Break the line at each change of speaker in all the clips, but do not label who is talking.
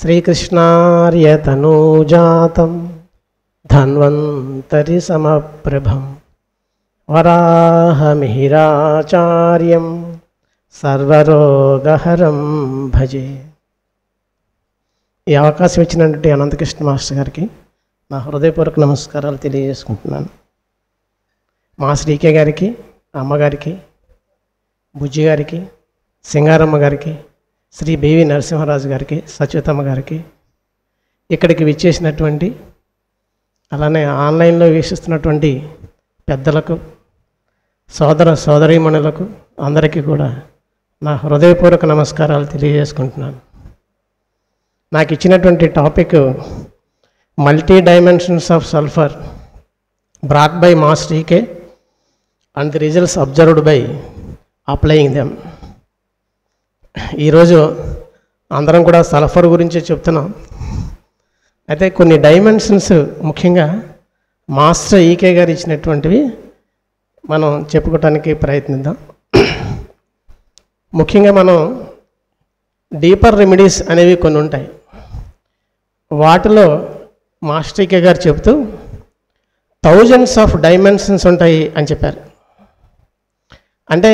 శ్రీకృష్ణార్యతనూజాతం ధన్వంతరి సమప్రభం వరాహమిహిరాచార్యం సర్వరోగహరం భజే. ఈ అవకాశం ఇచ్చినటువంటి అనంతకృష్ణ మాస్టర్ గారికి నా హృదయపూర్వక నమస్కారాలు తెలియజేసుకుంటున్నాను. మా శ్రీకే గారికి, అమ్మగారికి, బుజ్జి గారికి, సింగారమ్మ గారికి, శ్రీ బివి నరసింహరాజు గారికి, సత్యతమ్మ గారికి, ఇక్కడికి విచ్చేసినటువంటి అలానే ఆన్లైన్లో వీక్షిస్తున్నటువంటి పెద్దలకు, సోదరీమణులకు అందరికీ కూడా నా హృదయపూర్వక నమస్కారాలు తెలియజేసుకుంటున్నాను. నాకు ఇచ్చినటువంటి topic multi dimensions of sulphur brought by master E K and the results observed by applying them. ఈరోజు అందరం కూడా సల్ఫర్ గురించి చెప్తున్నాం. అయితే కొన్ని డైమెన్షన్స్ ముఖ్యంగా మాస్టర్ ఈకే గారు ఇచ్చినటువంటివి మనం చెప్పుకోవటానికి ప్రయత్నిద్దాం. ముఖ్యంగా మనం డీపర్ రెమెడీస్ అనేవి కొన్ని ఉంటాయి. వాటిలో మాస్టర్ ఈకే గారు చెప్తూ థౌజండ్స్ ఆఫ్ డైమెన్షన్స్ ఉంటాయి అని చెప్పారు. అంటే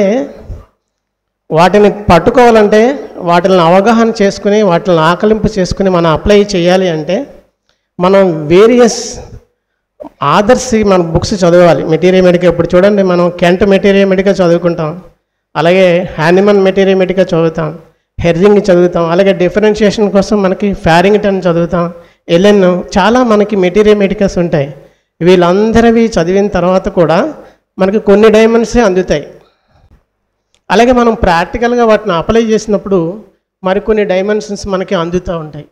వాటిని పట్టుకోవాలంటే, వాటిని అవగాహన చేసుకుని, వాటిని ఆకలింపు చేసుకుని మనం అప్లై చేయాలి అంటే మనం వేరియస్ ఆదర్స్ మన బుక్స్ చదవాలి. మెటీరియల్ మెడికా ఇప్పుడు చూడండి, మనం కెంట్ మెటీరియల్ మెడికా చదువుకుంటాం, అలాగే హ్యానిమన్ మెటీరియల్ మెడికా చదువుతాం, హెర్జింగ్ చదువుతాం, అలాగే డిఫరెన్షియేషన్ కోసం మనకి ఫారింగ్టన్ చదువుతాం, ఎలెన్, చాలా మనకి మెటీరియల్ మెడికాస్ ఉంటాయి. వీళ్ళందరివి చదివిన తర్వాత కూడా మనకి కొన్ని డైమెన్షన్స్ అందుతాయి. అలాగే మనం ప్రాక్టికల్గా వాటిని అప్లై చేసినప్పుడు మరికొన్ని డైమెన్షన్స్ మనకి అందుతూ ఉంటాయి.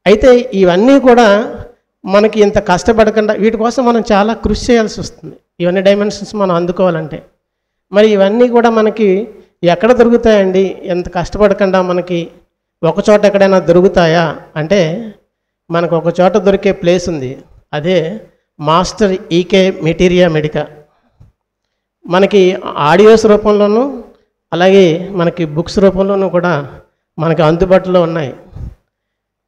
అయితే ఇవన్నీ కూడా మనకి ఇంత కష్టపడకుండా వీటి కోసం మనం చాలా కృషి చేయాల్సి వస్తుంది. ఇవన్నీ డైమెన్షన్స్ మనం అందుకోవాలంటే మరి ఇవన్నీ కూడా మనకి ఎక్కడ దొరుకుతాయండి? ఎంత కష్టపడకుండా మనకి ఒకచోట ఎక్కడైనా దొరుకుతాయా అంటే మనకు ఒక చోట దొరికే ప్లేస్ ఉంది. అదే మాస్టర్ ఈకే మెటీరియా మెడికా. మనకి ఆడియోస్ రూపంలోనూ అలాగే మనకి బుక్స్ రూపంలోనూ కూడా మనకి అందుబాటులో ఉన్నాయి.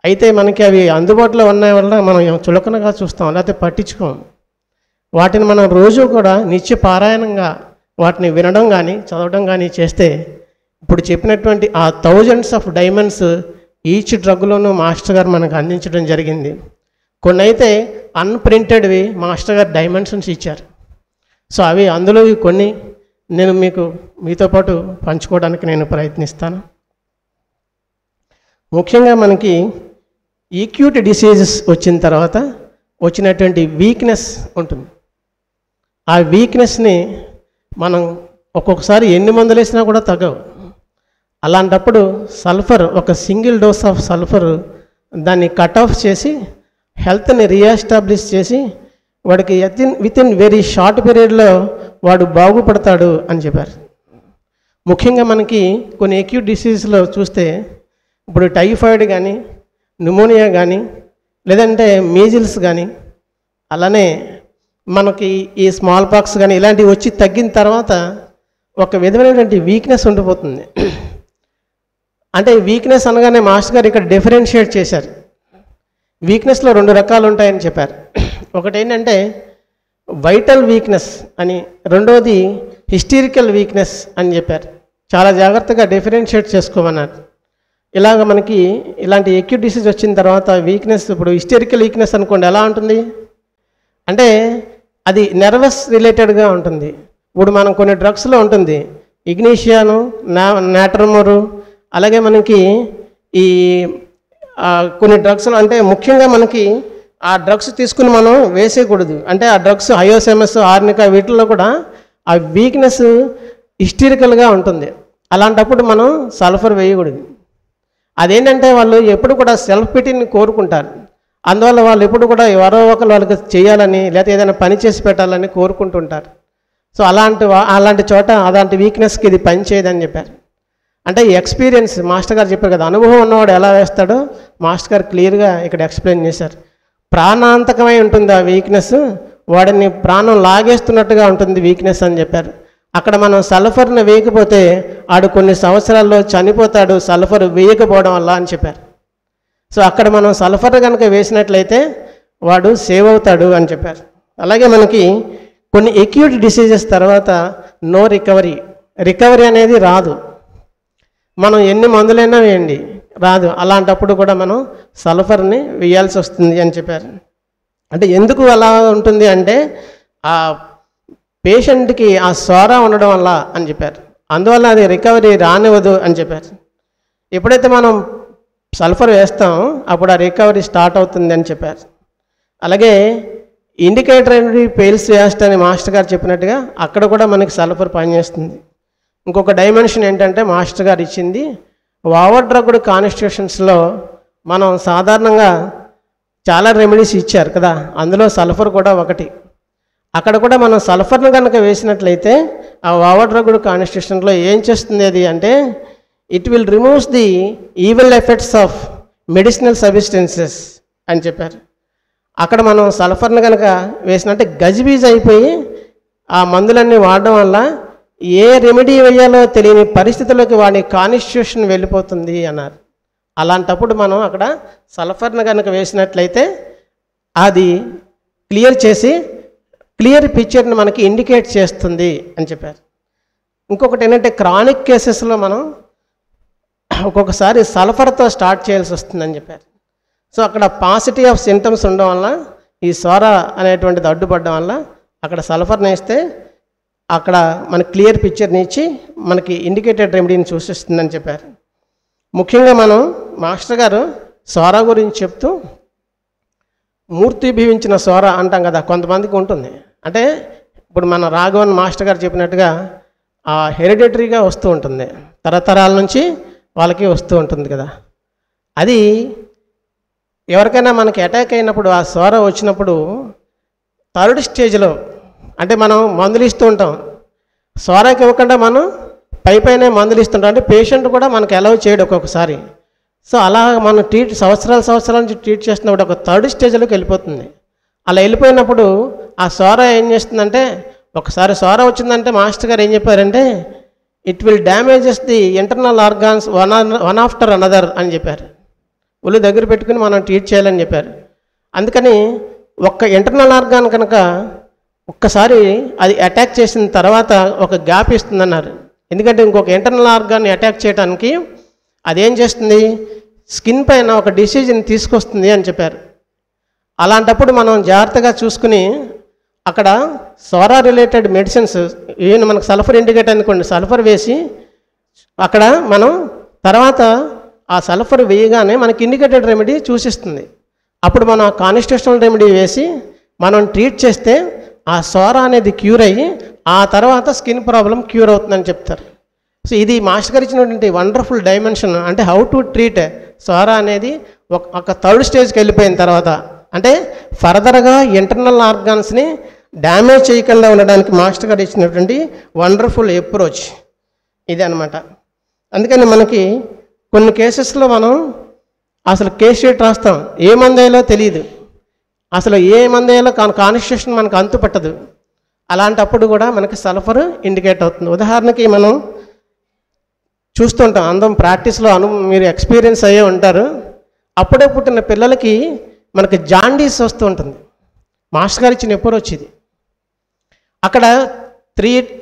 అయితే మనకి అవి అందుబాటులో ఉన్నాయి వల్ల మనం చులకనగా చూస్తాం, లేకపోతే పట్టించుకోం. వాటిని మనం రోజు కూడా నిత్య పారాయణంగా వాటిని వినడం కానీ చదవడం కానీ చేస్తే ఇప్పుడు చెప్పినటువంటి ఆ థౌజండ్స్ ఆఫ్ డైమండ్స్ ఈచ్ డ్రగ్లోనూ మాస్టర్ గారు మనకు అందించడం జరిగింది. కొన్ని అయితే అన్ప్రింటెడ్వి మాస్టర్ గారు డైమెన్షన్స్ ఇచ్చారు. సో అవి అందులో కొన్ని నేను మీతో పాటు పంచుకోవడానికి నేను ప్రయత్నిస్తాను. ముఖ్యంగా మనకి ఈక్యూట్ డిసీజెస్ వచ్చిన తర్వాత వచ్చినటువంటి వీక్నెస్ ఉంటుంది. ఆ వీక్నెస్ని మనం ఒక్కొక్కసారి ఎన్ని మందులు వేసినా కూడా తగ్గవు. అలాంటప్పుడు సల్ఫర్, ఒక సింగిల్ డోస్ ఆఫ్ సల్ఫర్ దాన్ని కట్ ఆఫ్ చేసి హెల్త్ని రీఎస్టాబ్లిష్ చేసి వాడికి వితిన్ వెరీ షార్ట్ పీరియడ్లో వాడు బాగుపడతాడు అని చెప్పారు. ముఖ్యంగా మనకి కొన్ని అక్యూట్ డిసీజ్లో చూస్తే ఇప్పుడు టైఫాయిడ్ కానీ, న్యూమోనియా కానీ, లేదంటే మీజిల్స్ కానీ, అలానే మనకి ఈ స్మాల్ పాక్స్ కానీ ఇలాంటివి వచ్చి తగ్గిన తర్వాత ఒక విధమైనటువంటి వీక్నెస్ ఉండిపోతుంది. అంటే వీక్నెస్ అనగానే మాస్టర్ గారు ఇక్కడ డిఫరెన్షియేట్ చేశారు. వీక్నెస్లో 2 రకాలు ఉంటాయని చెప్పారు. ఒకటి ఏంటంటే వైటల్ వీక్నెస్ అని, రెండోది హిస్టీరికల్ వీక్నెస్ అని చెప్పారు. చాలా జాగ్రత్తగా డిఫరెన్షియేట్ చేసుకోమన్నారు. ఇలాగ మనకి ఇలాంటి అక్యూట్ డిసీజ్ వచ్చిన తర్వాత వీక్నెస్, ఇప్పుడు హిస్టరికల్ వీక్నెస్ అనుకోండి, ఎలా ఉంటుంది అంటే అది నర్వస్ రిలేటెడ్గా ఉంటుంది. ఇప్పుడు మనం కొన్ని డ్రగ్స్లో ఉంటుంది ఇగ్నీషియాను, నాట్రమోరు, అలాగే మనకి ఈ కొన్ని డ్రగ్స్లో అంటే ముఖ్యంగా మనకి ఆ డ్రగ్స్ తీసుకుని మనం వేసేయకూడదు. అంటే ఆ డ్రగ్స్ హయోసెమస్, ఆర్నికా వీటిల్లో కూడా ఆ వీక్నెస్ హిస్టరికల్గా ఉంటుంది. అలాంటప్పుడు మనం సల్ఫర్ వేయకూడదు. అదేంటంటే వాళ్ళు ఎప్పుడు కూడా సెల్ఫ్ పిటీని కోరుకుంటారు. అందువల్ల వాళ్ళు ఎప్పుడు కూడా ఎవరో ఒకరు వాళ్ళకి చేయాలని లేకపోతే ఏదైనా పని చేసి పెట్టాలని కోరుకుంటుంటారు. సో అలాంటి చోట అలాంటి వీక్నెస్కి ఇది పని చేయదని చెప్పారు. అంటే ఎక్స్పీరియన్స్ మాస్టర్ గారు చెప్పారు కదా, అనుభవం ఉన్నవాడు ఎలా వేస్తాడో మాస్టర్ గారు క్లియర్గా ఇక్కడ ఎక్స్ప్లెయిన్ చేశారు. ప్రాణాంతకమై ఉంటుంది ఆ వీక్నెస్, వాడిని ప్రాణం లాగేస్తున్నట్టుగా ఉంటుంది వీక్నెస్ అని చెప్పారు. అక్కడ మనం సల్ఫర్ని వేయకపోతే ఆడు కొన్ని సంవత్సరాల్లో చనిపోతాడు, సల్ఫర్ వేయకపోవడం వల్ల అని చెప్పారు. సో అక్కడ మనం సల్ఫర్ కనుక వేసినట్లయితే వాడు సేవ్ అవుతాడు అని చెప్పారు. అలాగే మనకి కొన్ని ఎక్యూట్ డిసీజెస్ తర్వాత నో రికవరీ అనేది రాదు. మనం ఎన్ని మందులైనా వేయండి రాదు. అలాంటప్పుడు కూడా మనం సల్ఫర్ని వేయాల్సి వస్తుంది అని చెప్పారు. అంటే ఎందుకు అలా ఉంటుంది అంటే ఆ పేషెంట్కి ఆ సోరా ఉండడం వల్ల అని చెప్పారు. అందువల్ల అది రికవరీ రానివ్వదు అని చెప్పారు. ఎప్పుడైతే మనం సల్ఫర్ వేస్తాం అప్పుడు ఆ రికవరీ స్టార్ట్ అవుతుంది అని చెప్పారు. అలాగే ఇండికేటరీ ఫెయిల్స్ వేస్ట్ అని మాస్టర్ గారు చెప్పినట్టుగా అక్కడ కూడా మనకి సల్ఫర్ పనిచేస్తుంది. ఇంకొక డైమెన్షన్ ఏంటంటే మాస్టర్ గారు ఇచ్చింది ఓవర్ డ్రగ్డ్ కాన్స్టిట్యూషన్స్లో మనం సాధారణంగా చాలా రెమెడీస్ ఇచ్చారు కదా, అందులో సల్ఫర్ కూడా ఒకటి. అక్కడ కూడా మనం సల్ఫర్ను కనుక వేసినట్లయితే ఆ ఓవర్ డ్రగ్డ్ కాన్స్టిట్యూషన్లో ఏం చేస్తుంది అది అంటే it will removes the evil effects of medicinal substances అని చెప్పారు. అక్కడ మనం సల్ఫర్ను కనుక వేసినట్టే గజిబీజ్ అయిపోయి ఆ మందులన్నీ వాడడం వల్ల ఏ రెమెడీ వేయాలో తెలియని పరిస్థితుల్లోకి వాడి కాన్స్టిట్యూషన్ వెళ్ళిపోతుంది అన్నారు. అలాంటప్పుడు మనం అక్కడ సల్ఫర్ను కనుక వేసినట్లయితే అది క్లియర్ చేసి క్లియర్ పిక్చర్ని మనకి ఇండికేట్ చేస్తుంది అని చెప్పారు. ఇంకొకటి ఏంటంటే క్రానిక్ కేసెస్లో మనం ఒక్కొక్కసారి సల్ఫర్తో స్టార్ట్ చేయాల్సి వస్తుందని చెప్పారు. సో అక్కడ పాజిటివ్ ఆఫ్ సింటమ్స్ ఉండడం వల్ల ఈ సోరా అనేటువంటిది అడ్డుపడడం వల్ల అక్కడ సల్ఫర్ని వేస్తే అక్కడ మనకి క్లియర్ పిక్చర్ని ఇచ్చి మనకి ఇండికేటెడ్ రెమెడీని సూచిస్తుందని చెప్పారు. ముఖ్యంగా మనం మాస్టర్ గారు సోరా గురించి చెప్తూ మూర్తిభవించిన సోరా అంటాం కదా, కొంతమందికి ఉంటుంది. అంటే ఇప్పుడు మన రాఘవన్ మాస్టర్ గారు చెప్పినట్టుగా ఆ హెరిడిటరీగా వస్తూ ఉంటుంది, తరతరాల నుంచి వాళ్ళకి వస్తూ ఉంటుంది కదా. అది ఎవరికైనా మనకి అటాక్ అయినప్పుడు ఆ సోరా వచ్చినప్పుడు థర్డ్ స్టేజ్లో అంటే మనం మందులు ఇస్తూ ఉంటాం, సోరాకి ఇవ్వకుండా మనం పైనే మందులు ఇస్తుంటాం. అంటే పేషెంట్ కూడా మనకు అలౌ చేయడు ఒక్కొక్కసారి. సో అలా మనం సంవత్సరాల నుంచి ట్రీట్ చేస్తున్నప్పుడు ఒక థర్డ్ స్టేజ్లోకి వెళ్ళిపోతుంది. అలా వెళ్ళిపోయినప్పుడు ఆ సోరా ఏం చేస్తుందంటే ఒకసారి సోరా వచ్చిందంటే మాస్టర్ గారు ఏం చెప్పారంటే it will damages the internal organs one after another అని చెప్పారు. ఒళ్ళు దగ్గర పెట్టుకుని మనం ట్రీట్ చేయాలని చెప్పారు. అందుకని ఒక్క ఇంటర్నల్ ఆర్గాన్ కనుక ఒక్కసారి అది అటాక్ చేసిన తర్వాత ఒక గ్యాప్ ఇస్తుందన్నారు. ఎందుకంటే ఇంకొక ఇంటర్నల్ ఆర్గాన్ని అటాక్ చేయడానికి అదేం చేస్తుంది, స్కిన్ పైన ఒక డిసీజ్ని తీసుకొస్తుంది అని చెప్పారు. అలాంటప్పుడు మనం జాగ్రత్తగా చూసుకుని అక్కడ సోరా రిలేటెడ్ మెడిసిన్స్ ఈవెన్ మనకు సల్ఫర్ ఇండికేట్ అనుకోండి, సల్ఫర్ వేసి అక్కడ మనం తర్వాత ఆ సల్ఫర్ వేయగానే మనకి ఇండికేటెడ్ రెమెడీ చూసిస్తుంది. అప్పుడు మనం ఆ కాన్స్టిట్యూషనల్ రెమెడీ వేసి మనం ట్రీట్ చేస్తే ఆ సోరా అనేది క్యూర్ అయ్యి ఆ తర్వాత స్కిన్ ప్రాబ్లం క్యూర్ అవుతుందని చెప్తారు. సో ఇది మాస్టర్ గారు ఇచ్చినటువంటి వండర్ఫుల్ డైమెన్షన్. అంటే హౌ టు ట్రీట్ సోరా అనేది ఒక థర్డ్ స్టేజ్కి వెళ్ళిపోయిన తర్వాత అంటే ఫర్దర్గా ఇంటర్నల్ ఆర్గాన్స్ని డ్యామేజ్ చేయకుండా ఉండడానికి మాస్టర్ గారు ఇచ్చినటువంటి వండర్ఫుల్ అప్రోచ్ ఇది అనమాట. అందుకని మనకి కొన్ని కేసెస్లో మనం అసలు కేస్ షీట్ రాస్తాం, ఏ మందేలో తెలియదు, అసలు ఏ మందేలో కాన్స్టిట్యూషన్ మనకు అంతు పట్టదు. అలాంటప్పుడు కూడా మనకి సల్ఫర్ ఇండికేట్ అవుతుంది. ఉదాహరణకి మనం చూస్తుంటాం, అందరం ప్రాక్టీస్లో మీరు ఎక్స్పీరియన్స్ అయ్యే ఉంటారు. అప్పుడే పుట్టిన పిల్లలకి మనకి జాండీస్ వస్తూ ఉంటుంది. మాస్టర్ గారు ఇచ్చిన అప్రోచ్ ఇది. అక్కడ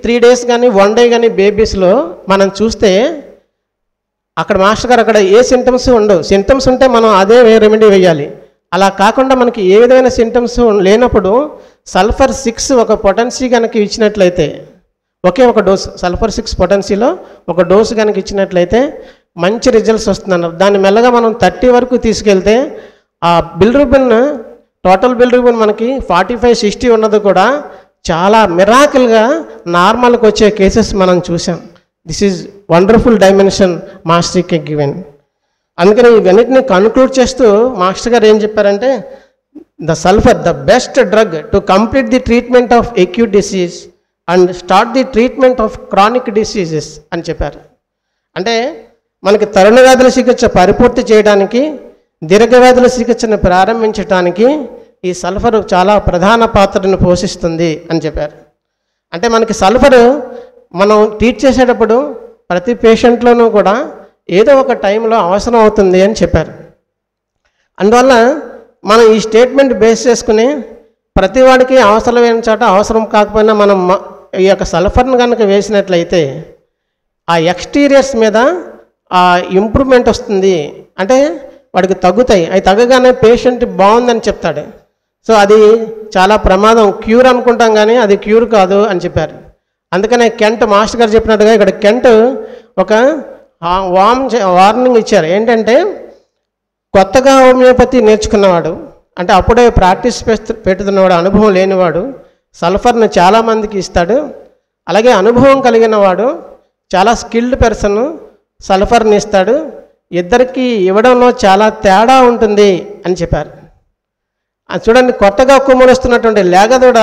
త్రీ డేస్ కానీ 1 డే కానీ బేబీస్లో మనం చూస్తే అక్కడ మాస్టర్ గారు అక్కడ ఏ సింటమ్స్ ఉండవు. సింటమ్స్ ఉంటే మనం అదే రెమెడీ వేయాలి. అలా కాకుండా మనకి ఏ విధమైన సింటమ్స్ లేనప్పుడు సల్ఫర్ 6 ఒక పొటెన్సీ కనుక ఇచ్చినట్లయితే ఒకే ఒక డోస్ సల్ఫర్ 6 పొటెన్సీలో ఒక డోసు కనుక ఇచ్చినట్లయితే మంచి రిజల్ట్స్ వస్తుందన్నారు. దాన్ని మెల్లగా మనం 30 వరకు తీసుకెళ్తే ఆ బిలిరూబిన్ టోటల్ బిలిరూబిన్ మనకి 45-60 ఉన్నది కూడా చాలా మిరాకిల్గా నార్మల్కి వచ్చే కేసెస్ మనం చూసాం. దిస్ ఈజ్ వండర్ఫుల్ డైమెన్షన్ మాస్టర్కి గివెన్. అందుకని ఇవన్నిటిని కన్క్లూడ్ చేస్తూ మాస్టర్ గారు ఏం చెప్పారంటే the sulphur the best drug to complete the treatment of acute disease and start the treatment of chronic diseases అని చెప్పారు. అంటే మనకి తరుణ వ్యాధుల చికిత్స పరిపూర్తి చేయడానికి, దీర్ఘవ్యాధుల చికిత్సను ప్రారంభించడానికి ఈ సల్ఫర్ చాలా ప్రధాన పాత్రను పోషిస్తుంది అని చెప్పారు. అంటే మనకి సల్ఫర్ మనం ట్రీట్ చేసేటప్పుడు ప్రతి పేషెంట్లోనూ కూడా ఏదో ఒక టైంలో అవసరం అవుతుంది అని చెప్పారు. అందువల్ల మనం ఈ స్టేట్మెంట్ బేస్ చేసుకుని ప్రతి వాడికి అవసరమైన చోట అవసరం కాకపోయినా మనం ఈ యొక్క సల్ఫర్ని కనుక వేసినట్లయితే ఆ ఎక్స్టీరియర్స్ మీద ఆ ఇంప్రూవ్మెంట్ వస్తుంది. అంటే వాడికి తగ్గుతాయి. అవి తగ్గగానే పేషెంట్ బాగుందని చెప్తాడు. సో అది చాలా ప్రమాదం. క్యూర్ అనుకుంటాం కానీ అది క్యూర్ కాదు అని చెప్పారు. అందుకనే కెంట్ మాస్టర్ గారు చెప్పినట్టుగా ఇక్కడ కెంట్ ఒక వార్నింగ్ ఇచ్చారు. ఏంటంటే కొత్తగా హోమియోపతి నేర్చుకున్నవాడు, అంటే అప్పుడే ప్రాక్టీస్ పెట్టుతున్నవాడు, అనుభవం లేనివాడు సల్ఫర్ని చాలామందికి ఇస్తాడు. అలాగే అనుభవం కలిగిన వాడు, చాలా స్కిల్డ్ పర్సన్ సల్ఫర్ని ఇస్తాడు. ఇద్దరికి ఇవ్వడంలో చాలా తేడా ఉంటుంది అని చెప్పారు. చూడండి, కొత్తగా కుమ్మరిస్తున్నటువంటి లేగదూడ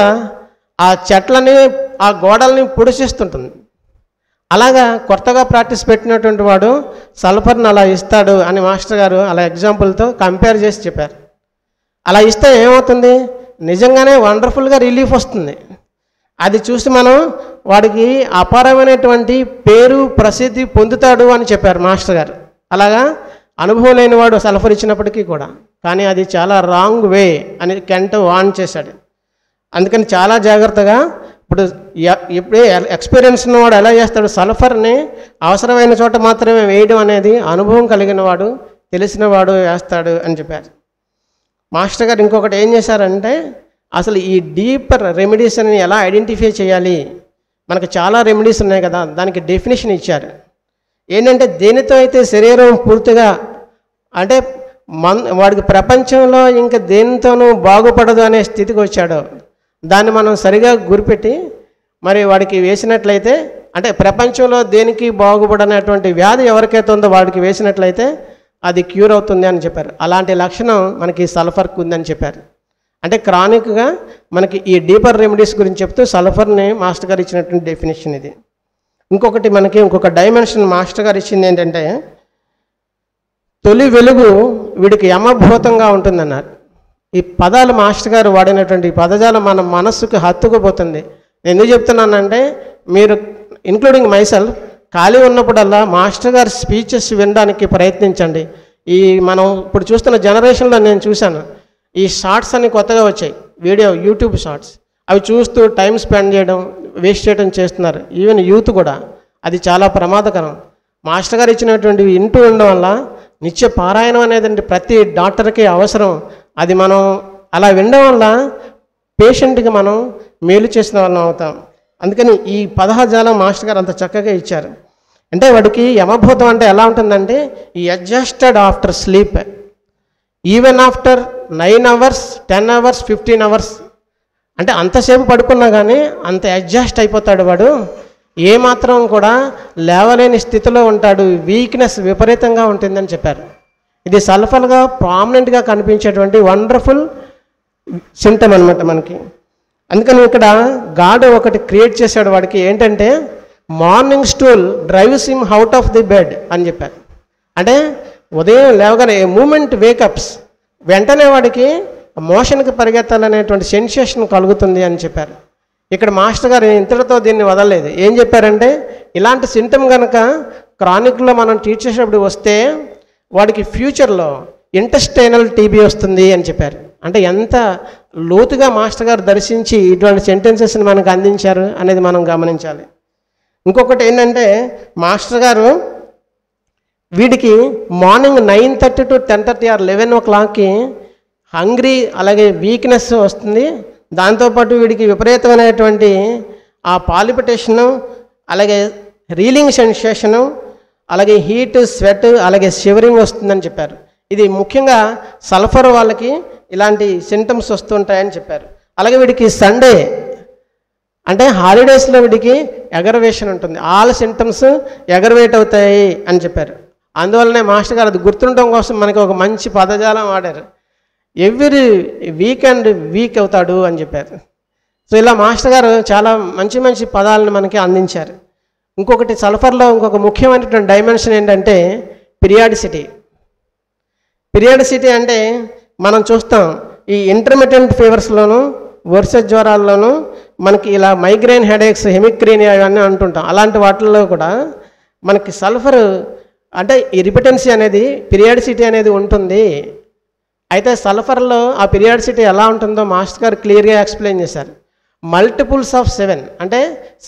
ఆ చెట్లని ఆ గోడల్ని పొడిచిస్తుంటుంది. అలాగా కొత్తగా ప్రాక్టీస్ పెట్టినటువంటి వాడు సల్ఫర్ని అలా ఇస్తాడు అని మాస్టర్ గారు అలా ఎగ్జాంపుల్తో కంపేర్ చేసి చెప్పారు. అలా ఇస్తే ఏమవుతుంది, నిజంగానే వండర్ఫుల్గా రిలీఫ్ వస్తుంది. అది చూసి మనం వాడికి అపారమైనటువంటి పేరు ప్రసిద్ధి పొందుతాడు అని చెప్పారు మాస్టర్ గారు. అలాగా అనుభవం లేనివాడు సల్ఫర్ ఇచ్చినప్పటికీ కూడా, కానీ అది చాలా రాంగ్ వే అని కెంట్ వార్న్ చేశాడు. అందుకని చాలా జాగ్రత్తగా ఇప్పుడు ఎక్స్పీరియన్స్ ఉన్నవాడు ఎలా చేస్తాడు, సల్ఫర్ని అవసరమైన చోట మాత్రమే వేయడం అనేది అనుభవం కలిగిన వాడు, తెలిసిన వాడు వేస్తాడు అని చెప్పారు. మాస్టర్ గారు ఇంకొకటి ఏం చేశారంటే, అసలు ఈ డీపర్ రెమెడీస్ అని ఎలా ఐడెంటిఫై చేయాలి, మనకు చాలా రెమెడీస్ ఉన్నాయి కదా, దానికి డెఫినేషన్ ఇచ్చారు. ఏంటంటే దేనితో అయితే శరీరం పూర్తిగా అంటే వాడికి ప్రపంచంలో ఇంకా దేనితోనూ బాగుపడదు అనే స్థితికి వచ్చాడో దాన్ని మనం సరిగా గురిపెట్టి మరి వాడికి వేసినట్లయితే, అంటే ప్రపంచంలో దేనికి బాగుపడనటువంటి వ్యాధి ఎవరికైతే ఉందో వాడికి వేసినట్లయితే అది క్యూర్ అవుతుంది అని చెప్పారు. అలాంటి లక్షణం మనకి సల్ఫర్కి ఉందని చెప్పారు. అంటే క్రానిక్గా మనకి ఈ డీపర్ రెమెడీస్ గురించి చెప్తూ సల్ఫర్ని మాస్టర్ గారు ఇచ్చినటువంటి డెఫినేషన్ ఇది. ఇంకొకటి మనకి ఇంకొక డైమెన్షన్ మాస్టర్ గారు ఇచ్చింది ఏంటంటే, తొలి వెలుగు వీడికి యమభూతంగా ఉంటుందన్నారు. ఈ పదాలు మాస్టర్ గారు వాడినటువంటి పదజాలం మన మనస్సుకు హత్తుకుపోతుంది. నేను ఎందుకు చెప్తున్నానంటే, మీరు ఇంక్లూడింగ్ మైసెల్ఫ్ ఖాళీ ఉన్నప్పుడల్లా మాస్టర్ గారి స్పీచెస్ వినడానికి ప్రయత్నించండి. ఈ మనం ఇప్పుడు చూస్తున్న జనరేషన్లో నేను చూశాను, ఈ షార్ట్స్ అన్ని కొత్తగా వచ్చాయి, వీడియో యూట్యూబ్ షార్ట్స్, అవి చూస్తూ టైం స్పెండ్ చేయడం, వేస్ట్ చేయడం చేస్తున్నారు. ఈవెన్ యూత్ కూడా. అది చాలా ప్రమాదకరం. మాస్టర్ గారు ఇచ్చినటువంటివి వింటూ ఉండడం వల్ల నిత్య పారాయణం అనేది ప్రతి డాక్టర్కి అవసరం. అది మనం అలా వినడం వల్ల పేషెంట్కి మనం మేలు చేసిన వాళ్ళం అవుతాం. అందుకని ఈ పదజాలం మాస్టర్ గారు అంత చక్కగా ఇచ్చారు. అంటే వాడికి యమభూతం అంటే ఎలా ఉంటుందంటే, ఈ adjusted after sleep, even after 9 hours 10 hours 15 hours, అంటే అంతసేపు పడుకున్నా కానీ అంత అడ్జస్ట్ అయిపోతాడు వాడు, ఏమాత్రం కూడా లేవలేని స్థితిలో ఉంటాడు, వీక్నెస్ విపరీతంగా ఉంటుందని చెప్పారు. ఇది సల్ఫర్గా ప్రామినెంట్గా కనిపించేటువంటి వండర్ఫుల్ సింటమ్ అనమాట మనకి. అందుకని ఇక్కడ గాడ్ ఒకటి క్రియేట్ చేశాడు వాడికి, ఏంటంటే morning stool drives him out of the bed అని చెప్పారు. అంటే ఉదయం లేవగానే మూమెంట్ వేకప్స్, వెంటనే వాడికి మోషన్కి పరిగెత్తాలనేటువంటి సెన్సేషన్ కలుగుతుంది అని చెప్పారు. ఇక్కడ మాస్టర్ గారు ఇంతటితో దీన్ని వదలలేదు. ఏం చెప్పారంటే, ఇలాంటి సింటమ్ కనుక క్రానిక్లో మనం ట్రీట్ చేసేటప్పుడు వస్తే వాడికి ఫ్యూచర్లో ఇంటెస్టైనల్ టీబీ వస్తుంది అని చెప్పారు. అంటే ఎంత లోతుగా మాస్టర్ గారు దర్శించి ఇటువంటి సెంటెన్సెస్ని మనకు అందించారు అనేది మనం గమనించాలి. ఇంకొకటి ఏంటంటే, మాస్టర్ గారు వీడికి మార్నింగ్ 9:30 to 10:30 or 11 o'clockకి హంగ్రీ అలాగే వీక్నెస్ వస్తుంది. దాంతోపాటు వీడికి విపరీతమైనటువంటి ఆ పాలిపిటేషను, అలాగే రీలింగ్ సెన్సేషను, అలాగే హీట్, స్వెట్, అలాగే షివరింగ్ వస్తుందని చెప్పారు. ఇది ముఖ్యంగా సల్ఫర్ వాళ్ళకి ఇలాంటి సింటమ్స్ వస్తుంటాయని చెప్పారు. అలాగే వీడికి సండే అంటే హాలిడేస్లో వీడికి ఎగరవేషన్ ఉంటుంది, ఆల్ సింటమ్స్ ఎగరవేట్ అవుతాయి అని చెప్పారు. అందువల్లనే మాస్టర్ గారు అది గుర్తుండడం కోసం మనకి ఒక మంచి పదజాలం వాడారు, ఎవ్రీ వీకెండ్ వీక్ అవుతాడు అని చెప్పారు. సో ఇలా మాస్టర్ గారు చాలా మంచి మంచి పదాలను మనకి అందించారు. ఇంకొకటి సల్ఫర్లో ఇంకొక ముఖ్యమైనటువంటి డైమెన్షన్ ఏంటంటే పీరియాడిసిటీ. పీరియాడిసిటీ అంటే మనం చూస్తాం ఈ ఇంటర్మిటెంట్ ఫీవర్స్లోను, వరుస జ్వరాల్లోనూ మనకి ఇలా మైగ్రేన్ హెడేక్స్, హెమిక్రీనియా ఇవన్నీ అంటుంటాం. అలాంటి వాటిల్లో కూడా మనకి సల్ఫర్ అంటే ఈ రిపిటెన్సీ అనేది, పీరియాడిసిటీ అనేది ఉంటుంది. అయితే సల్ఫర్లో ఆ పీరియాడిసిటీ ఎలా ఉంటుందో మాస్టర్ గారు క్లియర్గా ఎక్స్ప్లెయిన్ చేశారు. మల్టిపుల్స్ ఆఫ్ 7 అంటే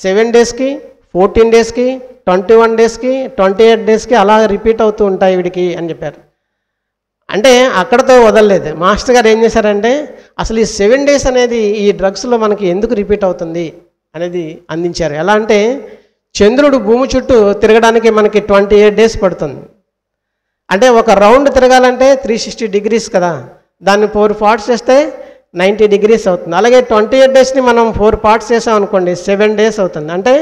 7 డేస్కి, 14 డేస్కి, 21 డేస్కి, 28 డేస్కి అలా రిపీట్ అవుతూ ఉంటాయి వీడికి అని చెప్పారు. అంటే అక్కడతో వదలలేదు. మాస్టర్ గారు ఏం చేశారంటే అసలు ఈ 7 డేస్ అనేది ఈ డ్రగ్స్లో మనకి ఎందుకు రిపీట్ అవుతుంది అనేది అందించారు. ఎలా అంటే చంద్రుడు భూమి చుట్టూ తిరగడానికి మనకి 28 డేస్ పడుతుంది. అంటే ఒక రౌండ్ తిరగాలంటే 360 డిగ్రీస్ కదా, దాన్ని 4 పార్ట్స్ చేస్తే 90 డిగ్రీస్ అవుతుంది. అలాగే 28 డేస్ని మనం 4 పార్ట్స్ చేసాం అనుకోండి 7 డేస్ అవుతుంది. అంటే